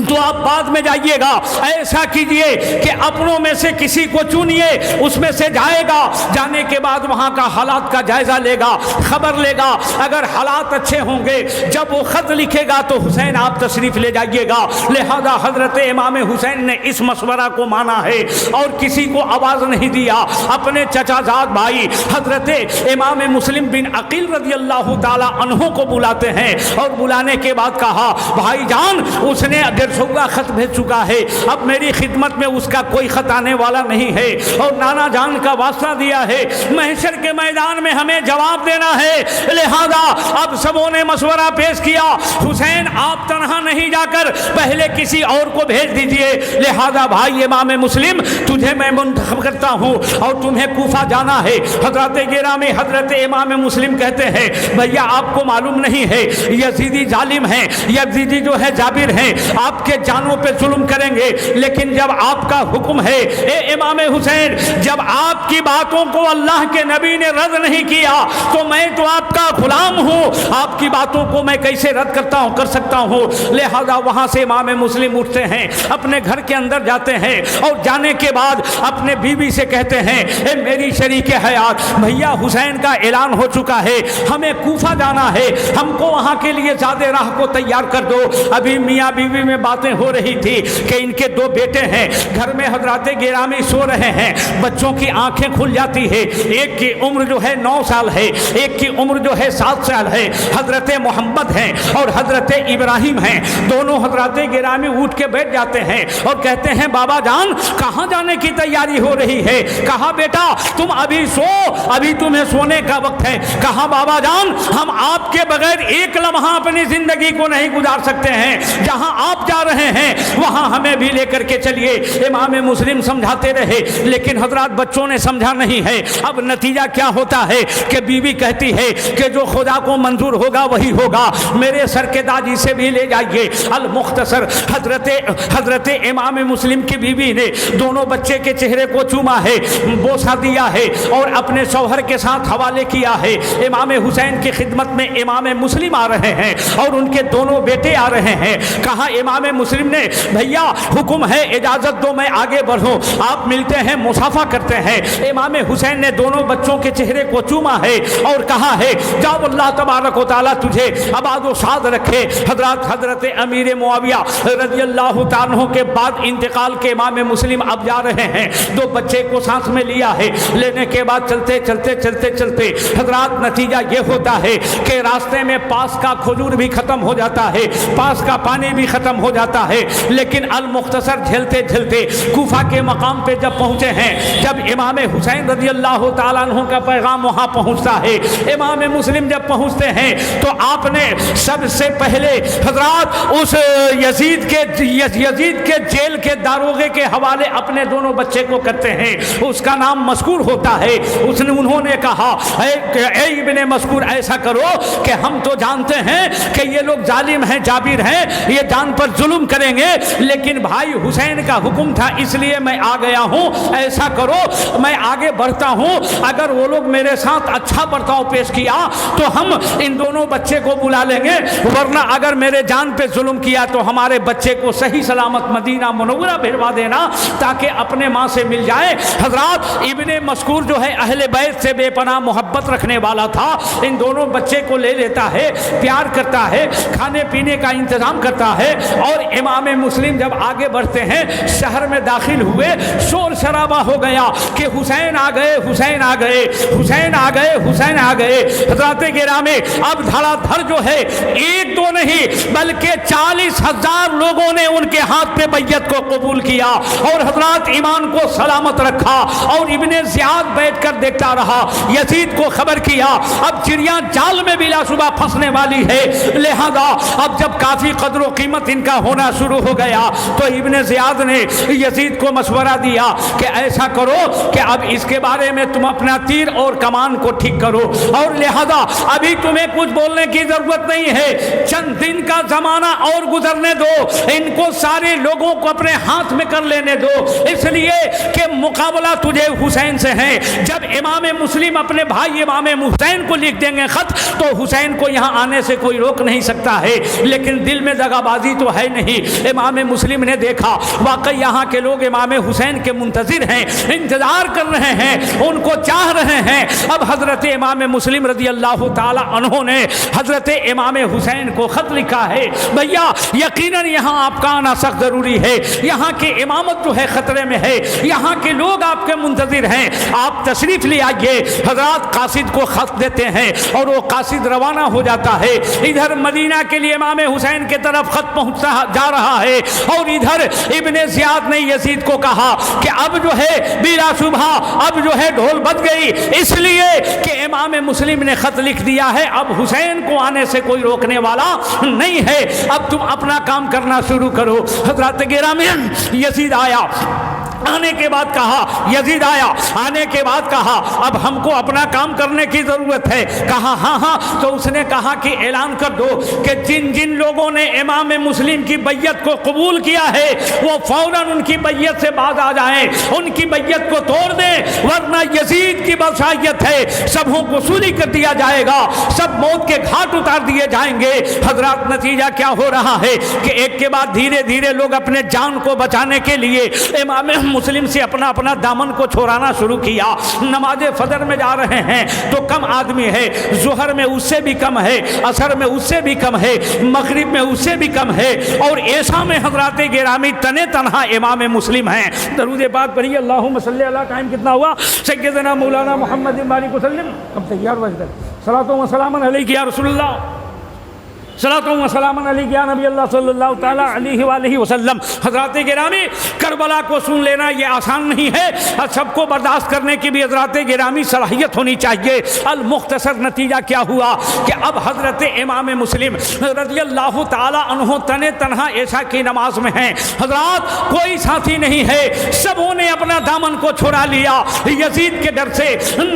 تو آپ بعد میں جائیے گا، ایسا کیجئے کہ اپنوں میں سے کسی کو چنیے، اس میں سے جائے گا، جانے کے بعد وہاں کا حالات کا جائزہ لے گا، خبر لے گا، اگر حالات اچھے ہوں گے جب وہ خط لکھے گا تو حسین آپ تشریف لے جائیے گا۔ لہذا حضرت امام حسین نے اس مشورہ کو مانا ہے اور کسی کو آواز نہیں دیا، اپنے چچا زاد بھائی حضرت امام مسلم بن عقیل رضی اللہ تعالی عنہ کو بلاتے ہیں اور بلانے کے بعد کہا بھائی جان اس نے 150واں خط بھیج چکا ہے، اب میری خدمت میں اس کا کوئی خط آنے والا نہیں ہے اور نانا جان کا واسطہ دیا ہے، محشر کے میدان میں ہمیں جواب دینا ہے، لہذا اب سبوں نے مشورہ پیش کیا حسین آپ تنہا نہیں جا کر پہلے کسی اور کو بھیج دیجئے، لہذا بھائی امام مسلم تجھے میں منتخب کرتا ہوں اور تمہیں کوفہ جانا ہے۔ حضرت گرامی حضرت امام مسلم کہتے ہیں بھیا آپ کو معلوم نہیں ہے یزیدی ظالم ہیں، یزیدی جو ہے جابر ہیں، آپ کے جانوں پہ ظلم کریں گے، لیکن جب آپ کا حکم ہے اے امام حسین جب آپ کی باتوں کو اللہ کے نبی نے رد نہیں کیا تو میں تو آپ کا غلام ہوں، آپ کی باتوں کو میں کیسے رد کر سکتا ہوں؟ لہذا وہاں سے امام مسلم اٹھتے ہیں، اپنے گھر کے اندر جاتے ہیں اور جانے کے بعد اپنے بیوی سے کہتے ہیں اے میری شریک حیات بھیا حسین کا اعلان ہو چکا ہے، ہمیں کوفہ جانا ہے، ہم کو وہاں کے لیے زیادہ راہ کو تیار کر دو۔ ابھی میاں بیوی میں باتیں ہو رہی تھی کہ ان کے 2 بیٹے ہیں، گھر میں حضرات گرامی سو رہے ہیں، بچوں کی آنکھیں کھل جاتی ہے، ایک کی عمر جو ہے 9 سال ہے، ایک کی عمر جو ہے 7 سال ہے، حضرت محمد ہیں اور حضرت ابراہیم ہیں، دونوں حضرات گرامی اٹھ کے بیٹھ جاتے ہیں اور کہتے ہیں بابا جان کہاں جانے کی تیاری ہو رہی ہے؟ کہا بیٹا تم ابھی سو، ابھی تمہیں سونے کا وقت ہے۔ کہا بابا جان ہم آپ کے بغیر ایک لمحہ اپنی زندگی کو نہیں گزار سکتے ہیں، جہاں آپ جا رہے ہیں وہاں ہمیں بھی لے کر کے چلیے۔ امام مسلم سمجھاتے رہے لیکن حضرات بچوں نے سمجھا نہیں ہے۔ اب نتیجہ کیا ہوتا ہے کہ بیوی کہتی ہے کہ جو خدا کو منظور ہوگا وہی ہوگا، میرے سر کے داجی سے بھی لے جائیے۔ المختصر حضرت امام مسلم کی بیوی نے دونوں بچے کے چہرے کو چوما ہے، بوسہ دیا ہے اور اپنے شوہر کے ساتھ حوالے کیا ہے۔ امام حسین کی خدمت میں امام مسلم آ رہے ہیں اور ان کے دونوں بیٹے آ رہے ہیں۔ کہا امام مسلم نے بھیا حکم ہے اجازت دو میں آگے بڑھوں، آپ ملتے ہیں مصافحہ کرتے ہیں۔ امام حسین نے دونوں بچوں کے چہرے کو چوما ہے اور کہا ہے جاؤ اللہ تبارک و تعالیٰ تجھے آباد و شاد رکھے۔ حضرت امیر معاویہ رضی اللہ تعالیٰ عنہ کے بعد انتقال کے امام مسلم اب جا رہے ہیں، دو بچے کو سانس میں لیا ہے، لینے کے بعد چلتے چلتے چلتے چلتے حضرات نتیجہ یہ ہوتا ہے کہ راستے میں پاس کا کھجور بھی ختم ہو جاتا ہے، پاس کا پانی بھی ختم ہو جاتا ہے، لیکن المختصر جھیلتے جھیلتے کوفہ کے مقام پہ جب پہنچے ہیں، جب امام حسین رضی اللہ تعالیٰ عنہ کا پیغام وہاں پہنچتا ہے، امام مسلم جب پہنچتے ہیں تو آپ نے سب سے پہلے حضرات اس یزید کے جیل کے داروغے کے حوالے اپنے دونوں بچے کو کرتے ہیں۔ اس کا نام مذکور ہوتا ہے، انہوں نے کہا اے ابن مذکور ایسا کرو کہ ہم تو جانتے ہیں کہ یہ لوگ ظالم ہیں، جابر ہیں، یہ جان پر ظلم کریں گے، لیکن بھائی حسین کا حکم تھا اس لیے میں آ گیا ہوں، ایسا کرو میں آگے بڑھتا ہوں، اگر وہ لوگ میرے ساتھ اچھا برتاؤ پیش کیا تو ہم ان دونوں بچے کو بلا لیں گے، ورنہ اگر میرے جان پہ ظلم کیا تو ہمارے بچے کو صحیح سلامت مدینہ منورہ بھیجوا دینا تاکہ اپنے ماں سے مل جائے۔ حضرات ابن مذکور جو ہے اہل بیت سے بے پناہ محبت رکھنے والا تھا، ان دونوں بچے کو لے لیتا ہے، پیار کرتا ہے، کھانے پینے کا انتظام کرتا ہے، اور امام مسلم جب آگے بڑھتے ہیں شہر میں داخل ہوئے، شور شرابہ ہو گیا کہ حسین آ گئے، حسین آ گئے، حسین آ گئے، حسین آ گئے۔ حضرات گرامی اب دھڑا دھڑ جو ہے ایک دو نہیں بلکہ 40,000 لوگوں نے ان کے ہاتھ پہ بیعت کو قبول کیا اور حضرات ایمان کو سلامت رکھا، اور ابن زیاد بیٹھ کر دیکھتا رہا۔ یزید کو خبر کیا اب چڑیاں جال میں بلا شبہ پھنسنے والی ہے، لہذا اب جب کافی قدر و قیمت ان کا ہونا شروع ہو گیا تو ابن زیاد نے یزید کو مشورہ دیا کہ ایسا کرو کہ اب اس کے بارے میں تم اپنا تیر اور کمان کو ٹھیک کرو، اور لہذا ابھی تمہیں کچھ بولنے کی ضرورت نہیں ہے، چند دن کا زمانہ اور گزرنے دو، ان کو سارے لوگوں کو اپنے ہاتھ میں کر لینے دو، اس لیے کہ مقابلہ تجھے حسین سے ہے۔ جب امام مسلم اپنے بھائی امام حسین کو لکھ دیں گے خط تو حسین کو یہاں آنے سے کوئی روک نہیں سکتا ہے، لیکن دل میں دغا بازی تو ہے نہیں۔ امام مسلم نے دیکھا واقعی یہاں کے لوگ امام حسین کے منتظر ہیں، انتظار کر رہے ہیں، ان کو چاہ رہے ہیں۔ اب حضرت امام مسلم رضی اللہ تعالی عنہ نے حضرت امام حسین کو خط لکھا ہے، بھیا یقیناً یہاں آپ کا آنا سخت ضروری ہے، یہاں کی امامت جو ہے خطرے میں ہے، یہاں کے لوگ آپ کے منتظر ہیں، آپ تشریف لے آئیے۔ حضرات قاصد کو خط دیتے ہیں اور وہ قاصد روانہ ہو جاتا ہے، ادھر مدینہ کے لیے امام حسین کے طرف خط پہنچتا جا رہا ہے، اور ادھر ابن زیاد نے یزید کو کہا کہ اب جو ہے بلا شبہ اب جو ہے ڈھول بج گئی، اس لیے کہ امام مسلم نے خط لکھ دیا ہے، اب حسین کو آنے سے کوئی روکنے والا نہیں ہے، اب تم اپنا کام کرنا شروع کرو۔ حضرات گرامی یزید آیا، آنے کے بعد کہا، یزید آیا، آنے کے بعد کہا اب ہم کو اپنا کام کرنے کی ضرورت ہے، کہا ہاں ہاں، تو اس نے کہا کہ اعلان کر دو کہ جن جن لوگوں نے امام مسلم کی بیعت کو قبول کیا ہے وہ فوراً ان کی بیعت سے باز آ جائیں، ان کی بیعت کو توڑ دیں، ورنہ یزید کی بادشاہیت ہے، سبوں کو سولی کر دیا جائے گا، سب موت کے گھاٹ اتار دیے جائیں گے۔ حضرات نتیجہ کیا ہو رہا ہے کہ ایک کے بعد دھیرے دھیرے لوگ اپنے جان کو بچانے کے لیے امام مسلم سے اپنا اپنا دامن کو چھوڑانا شروع کیا۔ نماز فجر میں جا رہے ہیں تو کم آدمی ہے، ظہر میں اس سے بھی کم ہے، عصر میں اس سے بھی کم ہے، مغرب میں اس سے بھی کم ہے، اور عشاء میں حضرات گرامی تنے تنہا امام مسلم ہیں۔ درود پاک پڑھیے، اللہم صلی اللہ، ٹائم کتنا ہوا؟ سیدنا مولانا محمد بارک وسلم، اب تیار ہوا ادھر، صلاۃ و سلام علیک یا رسول اللہ، صلاۃ و سلام علیک یا نبی اللہ صلی اللہ تعالیٰ علیہ وآلہ وسلم۔ حضرات گرامی، کربلا کو سن لینا یہ آسان نہیں ہے، سب کو برداشت کرنے کی بھی حضرات گرامی صلاحیت ہونی چاہیے۔ المختصر نتیجہ کیا ہوا کہ اب حضرت امام مسلم رضی اللہ تعالیٰ عنہ تنے تنہا عشاء کی نماز میں ہیں۔ حضرات کوئی ساتھی نہیں ہے، سبوں نے اپنا دامن کو چھڑا لیا یزید کے ڈر سے۔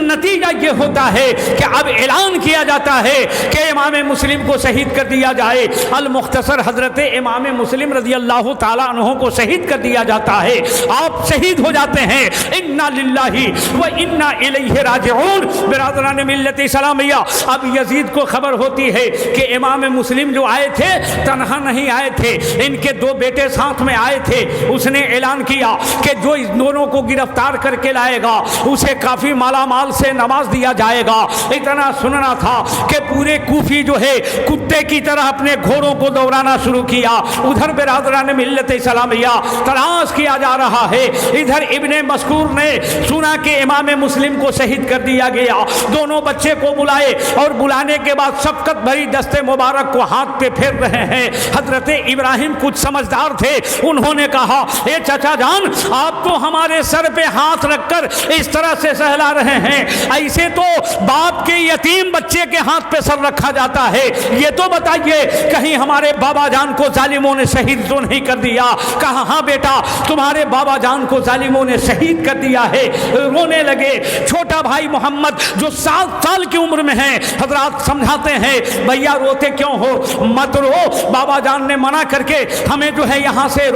نتیجہ یہ ہوتا ہے کہ اب اعلان کیا جاتا ہے کہ امام مسلم کو شہید کر دیا جائے۔ المختصر حضرت امام مسلم رضی اللہ تعالیٰ عنہ کو شہید کر دیا جاتا ہے، آپ شہید ہو جاتے ہیں۔ انا للہ و انا الیہ راجعون۔ برادران ملت اسلامیہ، اب یزید کو خبر ہوتی ہے کہ امام مسلم جو آئے تھے تنہا نہیں آئے تھے، ان کے دو بیٹے ساتھ میں آئے تھے۔ اس نے اعلان کیا کہ جو اس دونوں کو گرفتار کر کے لائے گا اسے کافی مالا مال سے نواز دیا جائے گا۔ اتنا سننا تھا کہ پورے کوفی جو ہے کتے کی طرح اپنے گھوڑوں کو دوڑانا شروع کیا۔ ادھر برادران ملت اسلامیہ تلاش کیا جا رہا ہے، ادھر ابن مسکور نے سنا کہ امام مسلم کو شہید کر دیا گیا۔ دونوں بچے کو بلائے اور بلانے کے بعد شفقت بھری دست مبارک کو ہاتھ پہ پھیر رہے ہیں۔ حضرت ابراہیم کچھ سمجھدار تھے، انہوں نے کہا اے چچا جان، آپ تو ہمارے سر پہ ہاتھ رکھ کر اس طرح سے سہلا رہے ہیں، ایسے تو باپ کے یتیم بچے کے ہاتھ پہ سر رکھا جاتا ہے، یہ تو بتائیے کہیں ہمارے بابا جان کو ظالموں نے شہید تو نہیں کر دیا؟ کہا ہاں بیٹا، تمہارے بابا جان کو ظالموں نے شہید کر دیا ہے۔ رونے لگے۔ چھوٹا بھائی محمد جو 7 سال کی عمر میں ہے، حضرات سمجھاتے ہیں بھیا روتے کیوں ہو؟ مت رو، بابا جان نے منع کر کے ہمیں جو ہے یہاں سے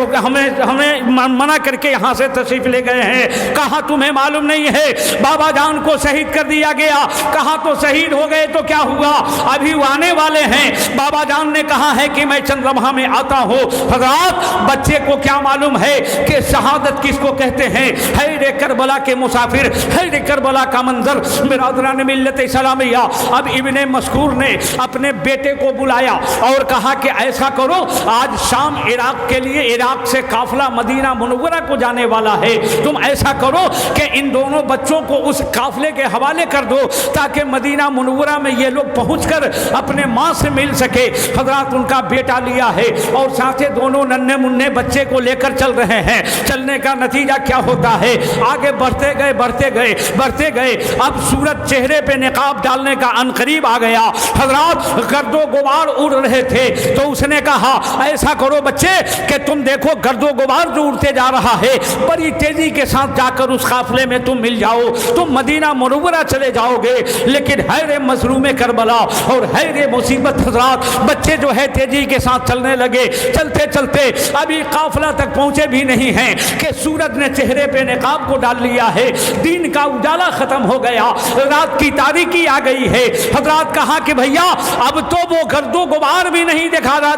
ہمیں منع کر کے یہاں سے تشریف لے گئے ہیں۔ کہا تمہیں معلوم نہیں ہے بابا جان کو شہید کر دیا گیا؟ کہا تو شہید ہو گئے تو کیا ہوا، ابھی وہ آنے والے ہیں۔ بابا جان نے کہا ہے کہ میں چند لمحہ میں آتا ہوں۔ حضرات بچے کو کیا معلوم ہے کہ شہادت کس کو کہتے ہیں؟ ہے کربلا کے مسافر، ہے کربلا کا منظر۔ برادران ملت اسلامیہ، اب ابن مسکور نے اپنے بیٹے کو بلایا اور کہا کہ ایسا کرو، آج شام عراق کے لیے عراق سے قافلہ مدینہ منورہ کو جانے والا ہے، تم ایسا کرو کہ ان دونوں بچوں کو اس قافلے کے حوالے کر دو تاکہ مدینہ منورہ میں یہ لوگ پہنچ کر اپنے ماں سے مل سکے۔ حضرات ان کا بیٹا لیا ہے اور ساتھ دونوں ننھے منھے بچے کو لے کر چل رہے ہیں۔ چلنے کا نتیجہ کیا ہوتا ہے؟ آگے بڑھتے گئے بڑھتے گئے بڑھتے گئے، اب سورج چہرے پہ نقاب ڈالنے کا ان قریب آ گیا۔ حضرات گرد و غبار اڑ رہے تھے تو اس نے کہا ایسا کرو بچے کہ تم دیکھو گرد و غبار جو اڑتے جا رہا ہے، بڑی تیزی کے ساتھ جا کر اس قافلے میں تم مل جاؤ، تم مدینہ منورہ چلے جاؤ گے۔ لیکن حیر مظلوم کربلا اور حیر مصیبت، حضرات بچے جو ہے تیزی کے ساتھ چلنے لگے۔ چلتے چلتے ابھی قافلہ تک پہنچے بھی نہیں ہیں کہ سورج نے چہرے پہ نقاب کو ڈال لیا ہے، دین کا اجالا ختم ہو گیا، رات کی تاریکی آ گئی ہے۔ حضرات کہا کہ بھیا اب تو وہ گرد و غبار بھی نہیں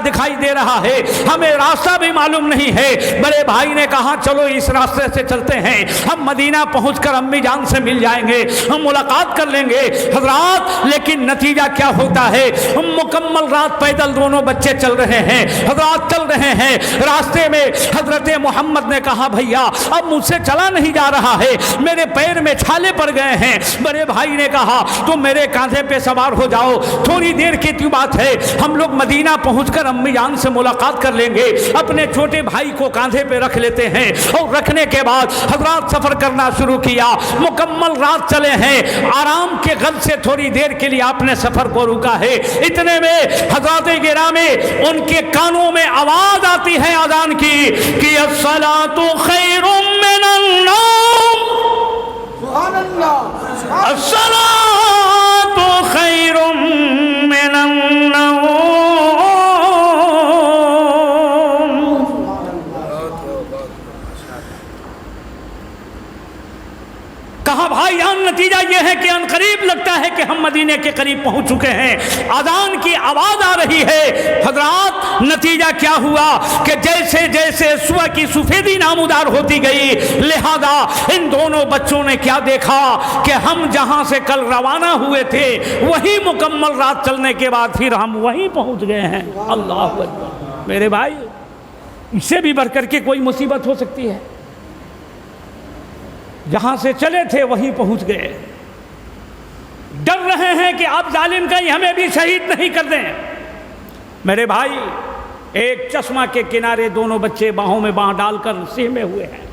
دکھائی دے رہا ہے، ہمیں راستہ بھی معلوم نہیں ہے۔ بڑے بھائی نے کہا چلو اس راستے سے چلتے ہیں، ہم مدینہ پہنچ کر امی جان سے مل جائیں گے، ہم ملاقات کر لیں گے۔ حضرات لیکن نتیجہ کیا ہوتا ہے؟ مکمل رات پیدل دونوں بچے چل رہے ہیں، حضرات چل رہے ہیں۔ راستے میں حضرت محمد نے کہا بھیا اب مجھ سے چلا نہیں جا رہا ہے، میرے پیر میں چھالے پڑ گئے ہیں۔ بڑے بھائی نے کہا تم میرے کاندھے پہ سوار ہو جاؤ، تھوڑی دیر کی بات ہے، ہم لوگ مدینہ پہنچ کر امی جان سے ملاقات کر لیں گے۔ اپنے چھوٹے بھائی کو کاندھے پہ رکھ لیتے ہیں اور رکھنے کے بعد حضرات سفر کرنا شروع کیا۔ مکمل رات چلے ہیں، آرام کے غم سے تھوڑی دیر کے لیے آپ نے سفر کو روکا ہے۔ اتنے میں حضرات گرامی ان کے کانوں میں آواز آتی ہے اذان کی کہ الصلاۃ خیر من النوم، سبحان اللہ، الصلاۃ خیر من النوم۔ کہا بھائی جان نتیجہ یہ ہے کہ ان قریب لگتا ہے کہ ہم مدینے کے قریب پہنچ چکے ہیں، اذان کی آواز آ رہی ہے۔ حضرات نتیجہ کیا ہوا کہ جیسے جیسے صبح کی سفیدی نامودار ہوتی گئی، لہذا ان دونوں بچوں نے کیا دیکھا کہ ہم جہاں سے کل روانہ ہوئے تھے وہی مکمل رات چلنے کے بعد پھر ہم وہیں پہنچ گئے ہیں۔ اللہ اکبر۔ میرے بھائی اس سے بھی بڑھ کر کے کوئی مصیبت ہو سکتی ہے؟ جہاں سے چلے تھے وہیں پہنچ گئے، ڈر رہے ہیں کہ آپ ظالم کہیں ہمیں بھی شہید نہیں کر دیں۔ میرے بھائی، ایک چشمہ کے کنارے دونوں بچے باہوں میں باہ ڈال کر سہمے ہوئے ہیں.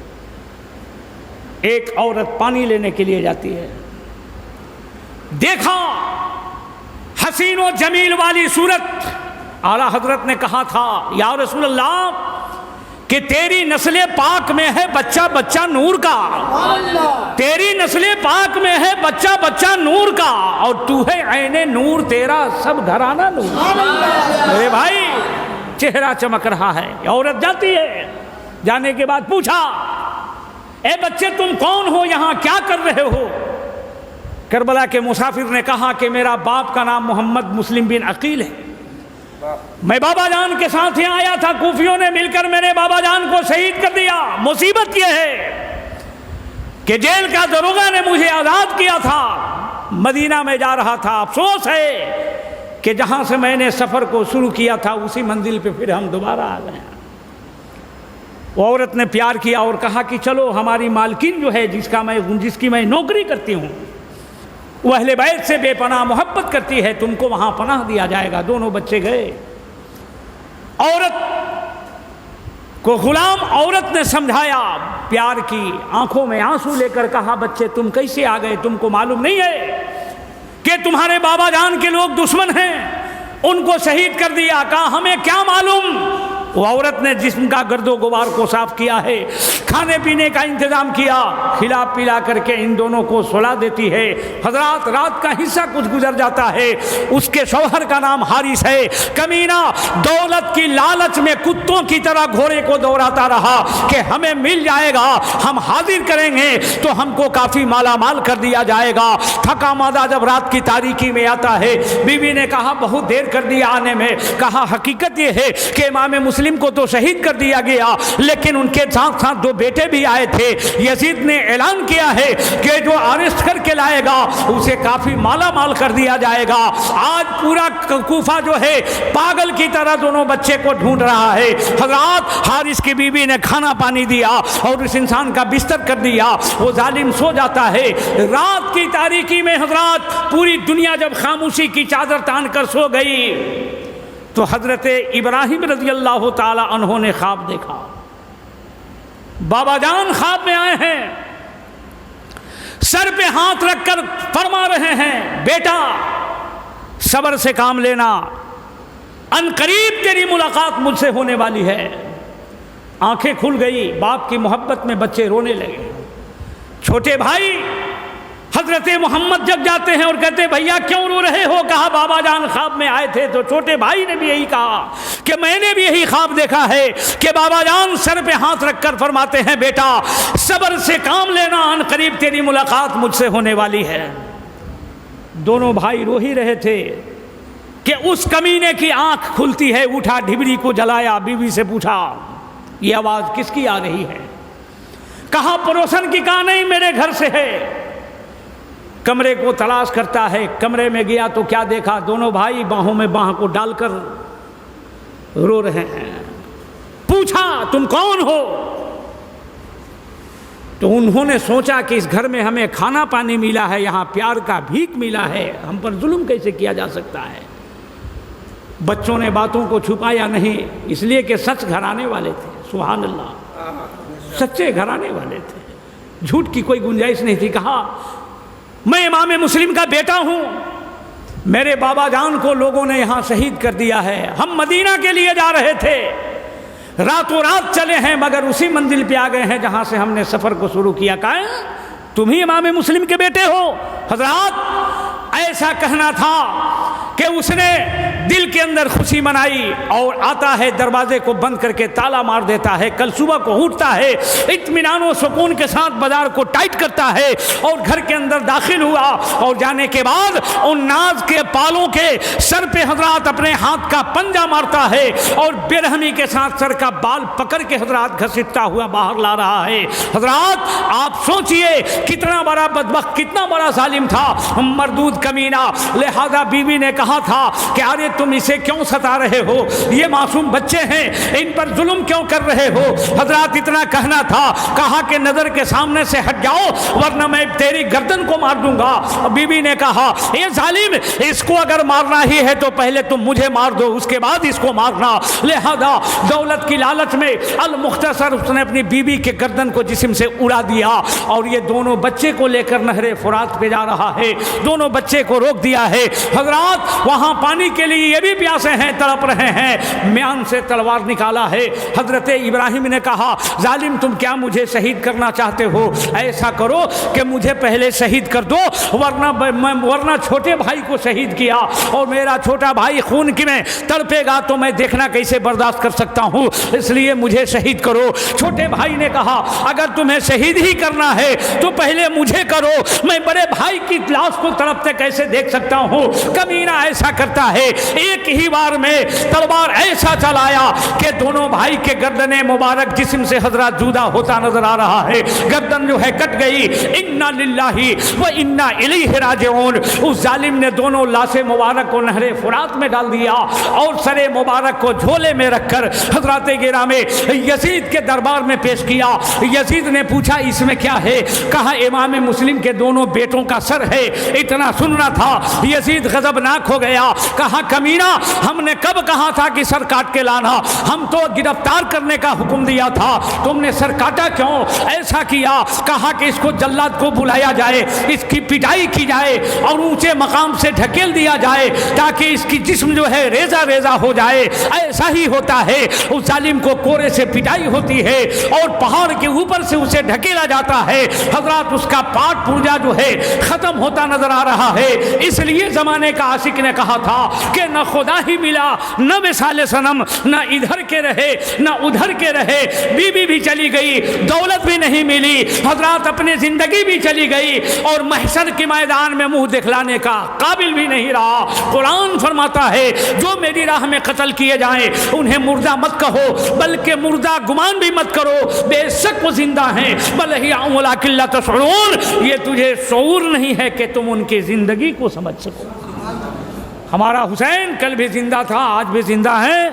ایک عورت پانی لینے کے لیے جاتی ہے. دیکھا حسین و جمیل والی صورت. اعلیٰ حضرت نے کہا تھا یا رسول اللہ کہ تیری نسل پاک میں ہے بچہ بچہ نور کا، تیری نسل پاک میں ہے بچہ بچہ نور کا، اور تو ہے عین نور، تیرا سب گھرانہ نور. میرے بھائی چہرہ چمک رہا ہے. عورت جاتی ہے. جانے کے بعد پوچھا اے بچے تم کون ہو، یہاں کیا کر رہے ہو؟ کربلا کے مسافر نے کہا کہ میرا باپ کا نام محمد مسلم بن عقیل ہے، میں بابا جان کے ساتھ یہاں آیا تھا، کوفیوں نے مل کر میرے بابا جان کو شہید کر دیا. مصیبت یہ ہے کہ جیل کا داروغہ نے مجھے آزاد کیا تھا، مدینہ میں جا رہا تھا. افسوس ہے کہ جہاں سے میں نے سفر کو شروع کیا تھا اسی منزل پہ پھر ہم دوبارہ آ گئے. وہ عورت نے پیار کیا اور کہا کہ چلو ہماری مالکن جو ہے جس کی میں نوکری کرتی ہوں وہ اہل بیت سے بے پناہ محبت کرتی ہے، تم کو وہاں پناہ دیا جائے گا. دونوں بچے گئے. عورت کو غلام عورت نے سمجھایا، پیار کی، آنکھوں میں آنسو لے کر کہا بچے تم کیسے آ گئے؟ تم کو معلوم نہیں ہے کہ تمہارے بابا جان کے لوگ دشمن ہیں، ان کو شہید کر دیا. کہا ہمیں کیا معلوم. وہ عورت نے جسم کا گرد و غبار کو صاف کیا ہے، کھانے پینے کا انتظام کیا، کھلا پلا کر کے ان دونوں کو سلا دیتی ہے. حضرات رات کا حصہ کچھ گزر جاتا ہے. اس کے شوہر کا نام حارث ہے. کمینہ دولت کی لالچ میں کتوں کی طرح گھوڑے کو دوڑاتا رہا کہ ہمیں مل جائے گا، ہم حاضر کریں گے تو ہم کو کافی مالا مال کر دیا جائے گا. تھکا مادہ جب رات کی تاریکی میں آتا ہے، بیوی نے کہا بہت دیر کر دیا آنے میں. کہا حقیقت یہ ہے کہ امام مسلم کو تو شہید کر دیا گیا، لیکن ان کے ساتھ ساتھ دو بیٹے بھی آئے تھے. یزید نے اعلان کیا ہے کہ جو اریسٹ کر کے لائے گا اسے کافی مالا مال کر دیا جائے گا. آج پورا کوفہ جو ہے پاگل کی طرح دونوں بچے کو ڈھونڈ رہا ہے. حضرات حارث کی بیوی نے کھانا پانی دیا اور اس انسان کا بستر کر دیا. وہ ظالم سو جاتا ہے. رات کی تاریکی میں حضرات پوری دنیا جب خاموشی کی چادر تان کر سو گئی تو حضرت ابراہیم رضی اللہ تعالی عنہ نے خواب دیکھا. بابا جان خواب میں آئے ہیں، سر پہ ہاتھ رکھ کر فرما رہے ہیں بیٹا صبر سے کام لینا، ان قریب تیری ملاقات مجھ سے ہونے والی ہے. آنکھیں کھل گئی. باپ کی محبت میں بچے رونے لگے. چھوٹے بھائی حضرت محمد جگ جاتے ہیں اور کہتے بھیا کیوں رو رہے ہو؟ کہا بابا جان خواب میں آئے تھے. تو چھوٹے بھائی نے بھی یہی کہا کہ میں نے بھی یہی خواب دیکھا ہے کہ بابا جان سر پہ ہاتھ رکھ کر فرماتے ہیں بیٹا صبر سے کام لینا، ان قریب تیری ملاقات مجھ سے ہونے والی ہے. دونوں بھائی رو ہی رہے تھے کہ اس کمینے کی آنکھ کھلتی ہے. اٹھا ڈھبری کو جلایا، بیوی سے پوچھا یہ آواز کس کی آ رہی ہے؟ کہا پڑوسن کی. کہا نہیں میرے گھر سے ہے. کمرے کو تلاش کرتا ہے. کمرے میں گیا تو کیا دیکھا؟ دونوں بھائی باہوں میں باہ کو ڈال کر رو رہے ہیں. پوچھا تم کون ہو؟ تو انہوں نے سوچا کہ اس گھر میں ہمیں کھانا پانی ملا ہے، یہاں پیار کا بھیک ملا ہے، ہم پر ظلم کیسے کیا جا سکتا ہے. بچوں نے باتوں کو چھپایا نہیں، اس لیے کہ سچ گھرانے والے تھے. سبحان اللہ، سچے گھرانے والے تھے، جھوٹ کی کوئی گنجائش نہیں تھی. کہا میں امام مسلم کا بیٹا ہوں، میرے بابا جان کو لوگوں نے یہاں شہید کر دیا ہے، ہم مدینہ کے لیے جا رہے تھے، راتوں رات چلے ہیں مگر اسی منزل پہ آ گئے ہیں جہاں سے ہم نے سفر کو شروع کیا. کہا تم ہی امام مسلم کے بیٹے ہو؟ حضرات ایسا کہنا تھا کہ اس نے دل کے اندر خوشی منائی اور آتا ہے دروازے کو بند کر کے تالا مار دیتا ہے. کل صبح کو اٹھتا ہے اطمینان و سکون کے ساتھ بازار کو ٹائٹ کرتا ہے اور گھر کے اندر داخل ہوا اور جانے کے بعد ان ناز کے پالوں کے سر پہ حضرات اپنے ہاتھ کا پنجہ مارتا ہے اور بے رحمی کے ساتھ سر کا بال پکڑ کے حضرات گھسیٹتا ہوا باہر لا رہا ہے. حضرات آپ سوچئے کتنا بڑا بدبخت، کتنا بڑا ظالم تھا، مردود کمینہ. لہذا بیوی نے کہا تھا کہ ارے تم اسے کیوں ستا رہے ہو؟ یہ معصوم بچے ہیں، ان پر ظلم کیوں کر رہے ہو؟ حضرات اتنا کہنا تھا، کہا کہ نظر کے سامنے سے ہٹ جاؤ ورنہ میں تیری گردن کو مار دوں گا۔ بی بی نے کہا یہ ظالم، اس کو اگر مارنا ہی ہے تو پہلے تم مجھے مار دو، اس کے بعد اس کو مارنا۔ لہذا دولت کی لالچ میں المختصر اس نے اپنی بیوی کے گردن کو جسم سے اڑا دیا، اور یہ دونوں بچے کو لے کر نہر فرات پہ جا رہا ہے، دونوں بچے کو روک دیا ہے۔ حضرات وہاں پانی کے لیے یہ بھی پیاسے ہیں، تڑپ رہے ہیں، میان سے تلوار نکالا ہے۔ حضرت ابراہیم نے کہا ظالم تم کیا مجھے شہید کرنا چاہتے ہو؟ ایسا کرو کہ مجھے پہلے شہید کر دو، ورنہ چھوٹے بھائی کو شہید کیا اور میرا چھوٹا بھائی خون کی میں تڑپے گا تو میں دیکھنا کیسے برداشت کر سکتا ہوں، اس لیے مجھے شہید کرو۔ چھوٹے بھائی نے کہا اگر تمہیں شہید ہی کرنا ہے تو پہلے مجھے کرو، میں بڑے بھائی کی لاش کو تڑپتے کیسے دیکھ سکتا ہوں؟ کمینہ ایسا کرتا ہے، ایک ہی بار میں تلوار ایسا چلایا کہ دونوں بھائی کے گردن مبارک جسم سے حضرات جدا ہوتا نظر آ رہا ہے، گردن جو ہے کٹ گئی۔ انا للہ و انا الیہ راجعون۔ اس ظالم نے دونوں لاشیں مبارک کو نہر فرات میں ڈال دیا اور سر مبارک کو جھولے میں رکھ کر حضرات گرامی یزید کے دربار میں پیش کیا۔ یزید نے پوچھا اس میں کیا ہے؟ کہا امام مسلم کے دونوں بیٹوں کا سر ہے۔ اتنا سننا تھا، یزید غضبناک ہو گیا، کہا کمینہ ہم نے کب کہا تھا کہ سر کاٹ کے لانا؟ ہم تو گرفتار کرنے کا حکم دیا تھا، تم نے سر کاٹا کیوں؟ ایسا کیا، کہا کہ اس کو جلاد کو بلایا جائے، اس کی پٹائی کی جائے اور اونچے مقام سے ڈھکیل دیا جائے تاکہ اس کی جسم جو ہے ریزہ ریزہ ہو جائے۔ ایسا ہی ہوتا ہے، اس ظالم کو کورے سے پٹائی ہوتی ہے اور پہاڑ کے اوپر سے اسے ڈھکیلا جاتا ہے۔ حضرات اس کا پاٹ پرجا جو ہے ختم ہوتا نظر آ رہا ہے۔ اس لیے زمانے کا عاشق نے کہا تھا کہ نہ خدا ہی ملا نہ مثال صنم، نہ ادھر کے رہے نہ ادھر کے رہے۔ بیوی بھی چلی گئی، دولت بھی نہیں ملی، حضرات اپنی زندگی بھی چلی گئی اور محشر کے میدان میں منہ دکھلانے کا قابل بھی نہیں رہا۔ قرآن فرماتا ہے جو میری راہ میں قتل کیے جائیں انہیں مردہ مت کہو بلکہ مردہ گمان بھی مت کرو، بے شک وہ زندہ ہیں، بل احیاء ولکن لا تشعرون۔ یہ تجھے شعور نہیں ہے کہ تم ان کی زندگی کو سمجھ سکو۔ ہمارا حسین کل بھی زندہ تھا، آج بھی زندہ ہے،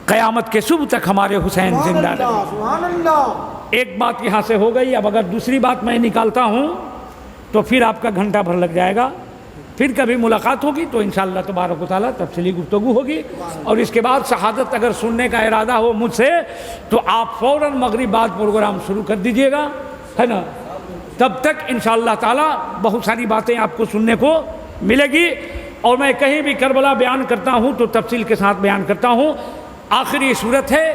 قیامت کے صبح تک ہمارے حسین زندہ رہے۔ سبحان اللہ۔ ایک بات یہاں سے ہو گئی، اب اگر دوسری بات میں نکالتا ہوں تو پھر آپ کا گھنٹہ بھر لگ جائے گا، پھر کبھی ملاقات ہوگی تو انشاءاللہ تبارک و تعالیٰ تفصیلی گفتگو ہوگی، اور اس کے بعد شہادت اگر سننے کا ارادہ ہو مجھ سے تو آپ فوراً مغرب بعد پروگرام شروع کر دیجئے گا، ہے نا؟ تب تک انشاءاللہ تعالیٰ بہت ساری باتیں آپ کو سننے کو ملے گی، اور میں کہیں بھی کربلا بیان کرتا ہوں تو تفصیل کے ساتھ بیان کرتا ہوں۔ آخری صورت ہے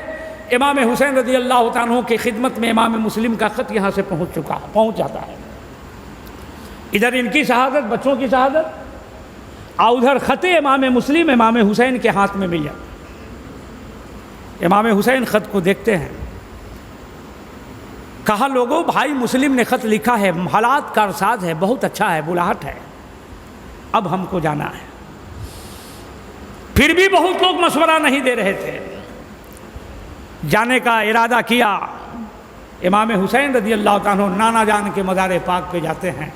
امام حسین رضی اللہ تعالیٰ عنہ کی خدمت میں امام مسلم کا خط یہاں سے پہنچ جاتا ہے۔ ادھر ان کی شہادت، بچوں کی شہادت، اور ادھر خط امام مسلم امام حسین کے ہاتھ میں مل جاتا ہے۔ امام حسین خط کو دیکھتے ہیں، کہا لوگوں بھائی مسلم نے خط لکھا ہے، حالات کارساز ہے، بہت اچھا ہے، بلاہٹ ہے، اب ہم کو جانا ہے۔ پھر بھی بہت لوگ مشورہ نہیں دے رہے تھے، جانے کا ارادہ کیا۔ امام حسین رضی اللہ تعالیٰ عنہ نانا جان کے مزار پاک پہ جاتے ہیں،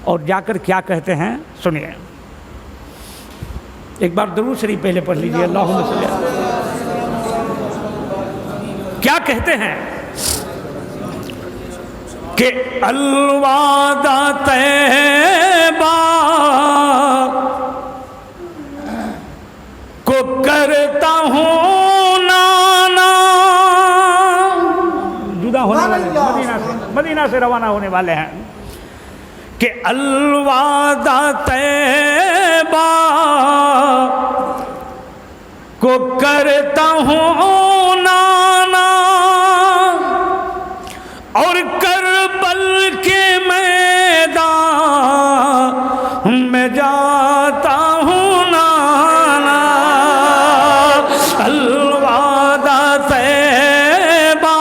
اور جا کر کیا کہتے ہیں سنیے۔ ایک بار درود شریف پہلے پڑھ لیجیے، اللہم صلی اللہ علیہ وسلم۔ کیا کہتے ہیں کہ الوداع طیبہ کو کرتا ہوں نانا، جدا ہونے والے مدینہ سے روانہ ہونے والے ہیں، کہ الوداع طیبہ کو کرتا ہوں نانا، اور کربل کے میدان میں جاتا ہوں نانا، الوداع طیبہ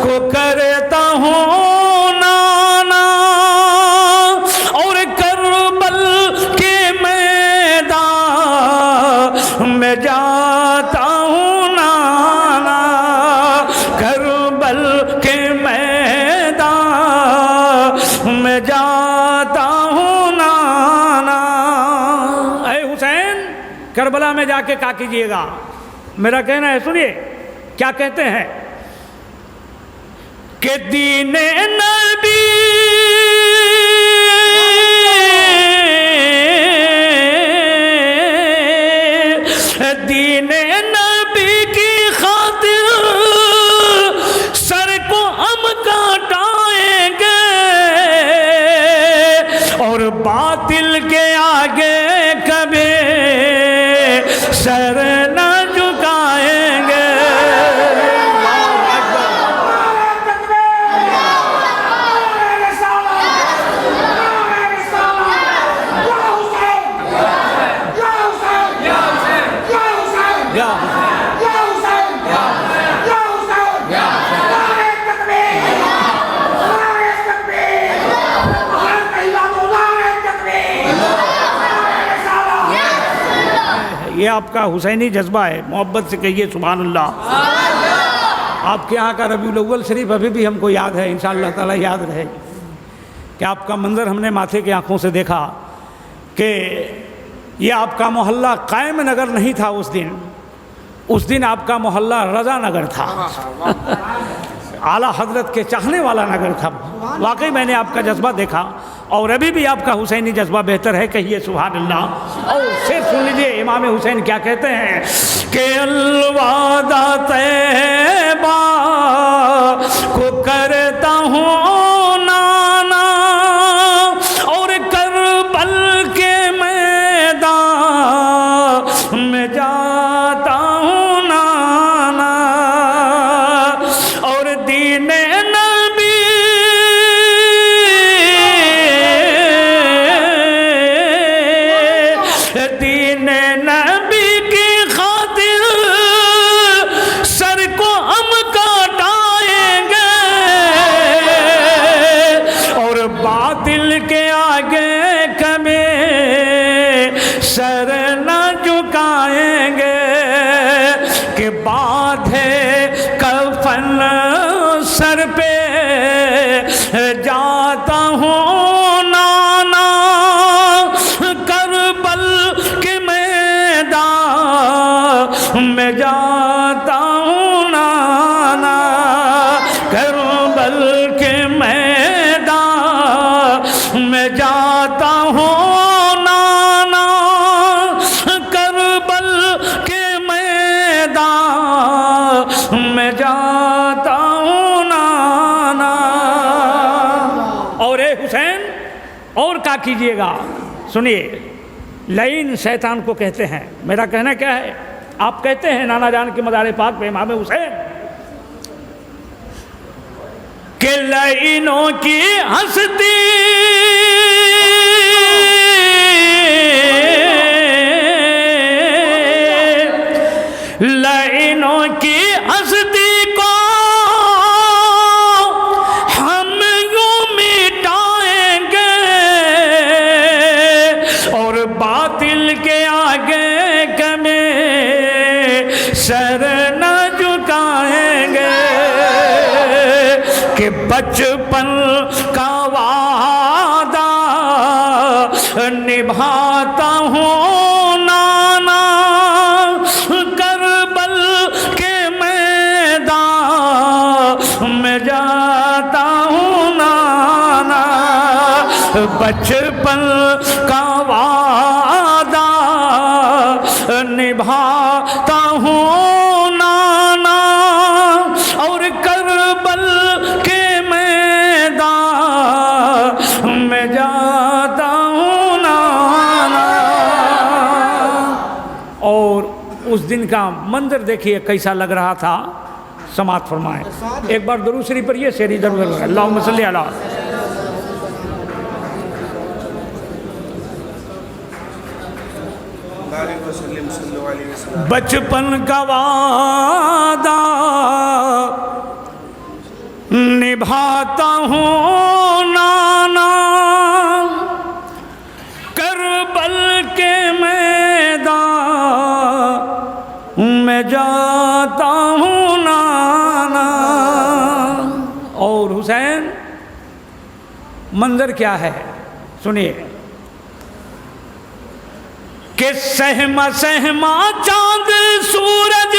کو کرتا ہوں نانا، اور کربل کے میدان میں جاتا ہوں نانا۔ کربلا میں جا کے کیا کیجیے گا؟ میرا کہنا ہے سنیے کیا کہتے ہیں کہ دین نبی دین نبی کی خاطر سر کو ہم کاٹائیں گے اور باطل کے آگے کبھی سر نہ جھکائیں گے. یہ آپ کا حسینی جذبہ ہے، محبت سے کہیے سبحان اللہ. آپ کے یہاں کا ربیع الاول شریف ابھی بھی ہم کو یاد ہے، انشاءاللہ تعالی یاد رہے کہ آپ کا منظر ہم نے ماتھے کی آنکھوں سے دیکھا کہ یہ آپ کا محلہ قائم نگر نہیں تھا. اس دن آپ کا محلہ رضا نگر تھا، اعلیٰ حضرت کے چاہنے والا نگر تھا. واقعی میں نے آپ کا جذبہ دیکھا اور ابھی بھی آپ کا حسینی جذبہ بہتر ہے، کہیے سبحان اللہ. اور شعر سن لیجیے امام حسین کیا کہتے ہیں کہ الوداع طیبہ کو کرتا ہوں نانا اور کربل کے میدان میں جاتا ہوں نانا اور دین سر نہ جھکائیں گے کہ باندھے کفن سر پہ جاتا ہوں نانا کربل کے میدان میں جاتا ہوں نانا کربل کے میدان میں جاتا ہوں میں جاتا ہوں نانا. اور اے حسین اور کیا کیجئے گا؟ سنیے لعین شیطان کو کہتے ہیں. میرا کہنا کیا ہے؟ آپ کہتے ہیں نانا جان کے مزار پاک پہ امام حسین کہ لعینوں کی ہستی لعینوں کی ہستی کو ہم یوں مٹائیں گے اور باطل کے آگے کبھی سر نہ جھکائیں گے کہ بچپن کا وعدہ نبھاتا ہوں نانا میں جاتا ہوں نانا بچپن کا وعدہ نبھاتا ہوں نانا اور کربل کے میدان میں جاتا ہوں نانا. اور اس دن کا منظر دیکھیے کیسا لگ رہا تھا، سماعت فرمائیں. ایک بار درود شریف پڑھیے شعر ادھر ادھر. اللہم صلی علی بچپن کا وعدہ نبھاتا ہوں نانا کربل کے میدان میں جاتا ہوں نانا. اور حسین منظر کیا ہے سنیے کہ سہما سہما چاند سورج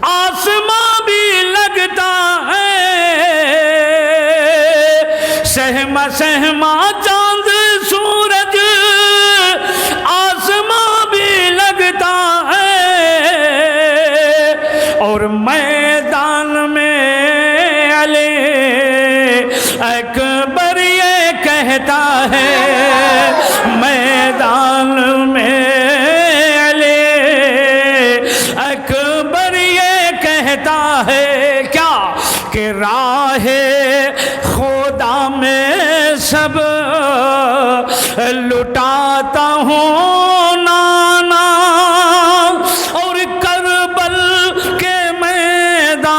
آسماں بھی لگتا ہے، سہما سہما چاند سورج آسماں بھی لگتا ہے، اور میدان میں علی اکبر یہ کہتا ہے، میدان میں علی اکبر یہ کہتا ہے کیا کہ راہ خدا میں سب لٹاتا ہوں نانا، اور کربل کے میدان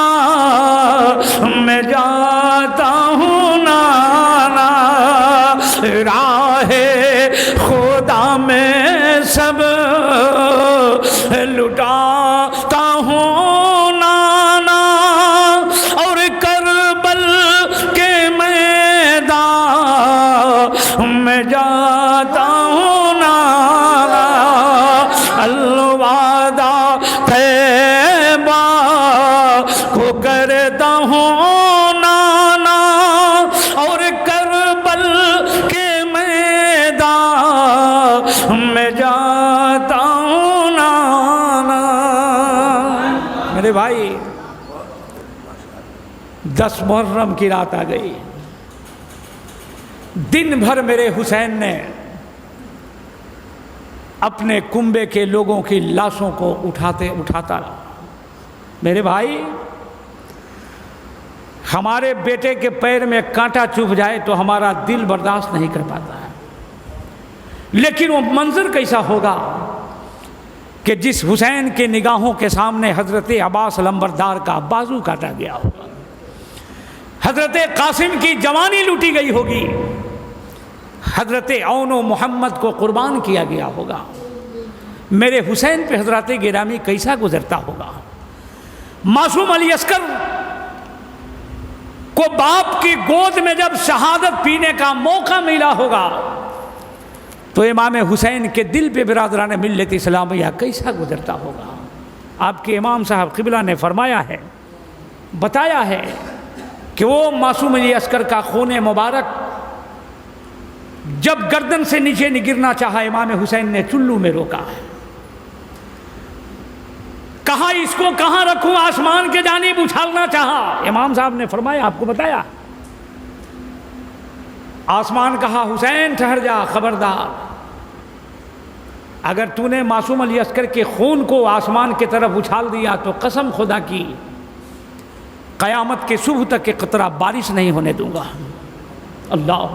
میں جاتا ہوں نانا، راہ خدا میں سب لٹاتا ہوں نانا، اور کربل کے میدان میں جاتا ہوں نانا، الوداع طیبہ کو کرتا ہوں نانا، اور کربل کے میدان میں جاتا ہوں نانا۔ میرے بھائی 10 محرم کی رات آ گئی، دن بھر میرے حسین نے اپنے کنبے کے لوگوں کی لاشوں کو اٹھاتا رہا۔ میرے بھائی ہمارے بیٹے کے پیر میں کانٹا چبھ جائے تو ہمارا دل برداشت نہیں کر پاتا ہے، لیکن وہ منظر کیسا ہوگا کہ جس حسین کے نگاہوں کے سامنے حضرت عباس لمبردار کا بازو کاٹا گیا ہوگا، حضرت قاسم کی جوانی لوٹی گئی ہوگی، حضرت عون و محمد کو قربان کیا گیا ہوگا، میرے حسین پہ حضرت گرامی کیسا گزرتا ہوگا۔ معصوم علی عسکر کو باپ کی گود میں جب شہادت پینے کا موقع ملا ہوگا تو امام حسین کے دل پہ برادران ملت اسلامیہ کیسا گزرتا ہوگا۔ آپ کے امام صاحب قبلہ نے فرمایا ہے، بتایا ہے کہ وہ معصوم علی عسکر کا خون مبارک جب گردن سے نیچے نہیں گرنا چاہا، امام حسین نے چلو میں روکا ہے، کہا اس کو کہاں رکھوں، آسمان کے جانب اچھالنا چاہا، امام صاحب نے فرمایا، آپ کو بتایا، آسمان کہا حسین ٹھہر جا، خبردار، اگر تو نے معصوم علی عسکر کے خون کو آسمان کی طرف اچھال دیا تو قسم خدا کی قیامت کے صبح تک کے قطرہ بارش نہیں ہونے دوں گا۔ اللہ،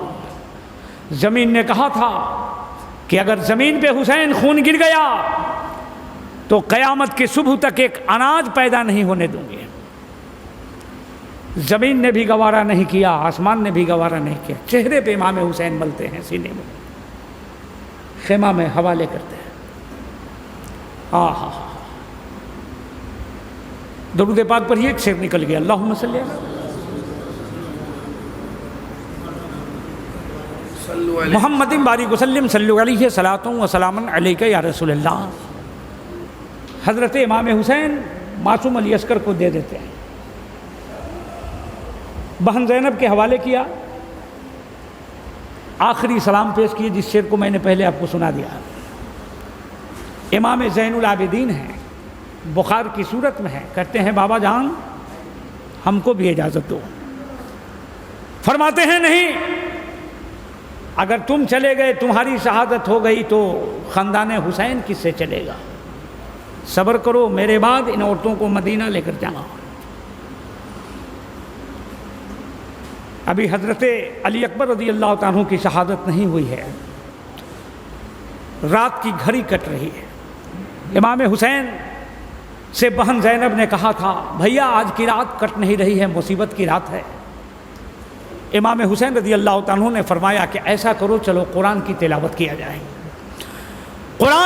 زمین نے کہا تھا کہ اگر زمین پہ حسین خون گر گیا تو قیامت کے صبح تک ایک اناج پیدا نہیں ہونے دوں گے۔ زمین نے بھی گوارا نہیں کیا، آسمان نے بھی گوارا نہیں کیا، چہرے پہ امام حسین ملتے ہیں، سینے میں، خیمہ میں حوالے کرتے ہیں۔ آہا، درود پاک پر ہی ایک شعر نکل گیا، اللہم صلی محمد بارک وسلم صلی علیہ صلاۃ و سلام علیک یا رسول اللہ۔ حضرت امام حسین معصوم علی عسکر کو دے دیتے ہیں، بہن زینب کے حوالے کیا، آخری سلام پیش کیے، جس شعر کو میں نے پہلے آپ کو سنا دیا۔ امام زین العابدین ہیں، بخار کی صورت میں ہے، کہتے ہیں بابا جان ہم کو بھی اجازت دو، فرماتے ہیں نہیں، اگر تم چلے گئے، تمہاری شہادت ہو گئی تو خاندان حسین کس سے چلے گا، صبر کرو، میرے بعد ان عورتوں کو مدینہ لے کر جانا۔ ابھی حضرت علی اکبر رضی اللہ تعالیٰ عنہ کی شہادت نہیں ہوئی ہے، رات کی گھڑی کٹ رہی ہے۔ امام حسین سے بہن زینب نے کہا تھا بھیا آج کی رات کٹ نہیں رہی ہے، مصیبت کی رات ہے۔ امام حسین رضی اللہ تعالیٰ عنہ نے فرمایا کہ ایسا کرو، چلو قرآن کی تلاوت کیا جائے۔ قرآن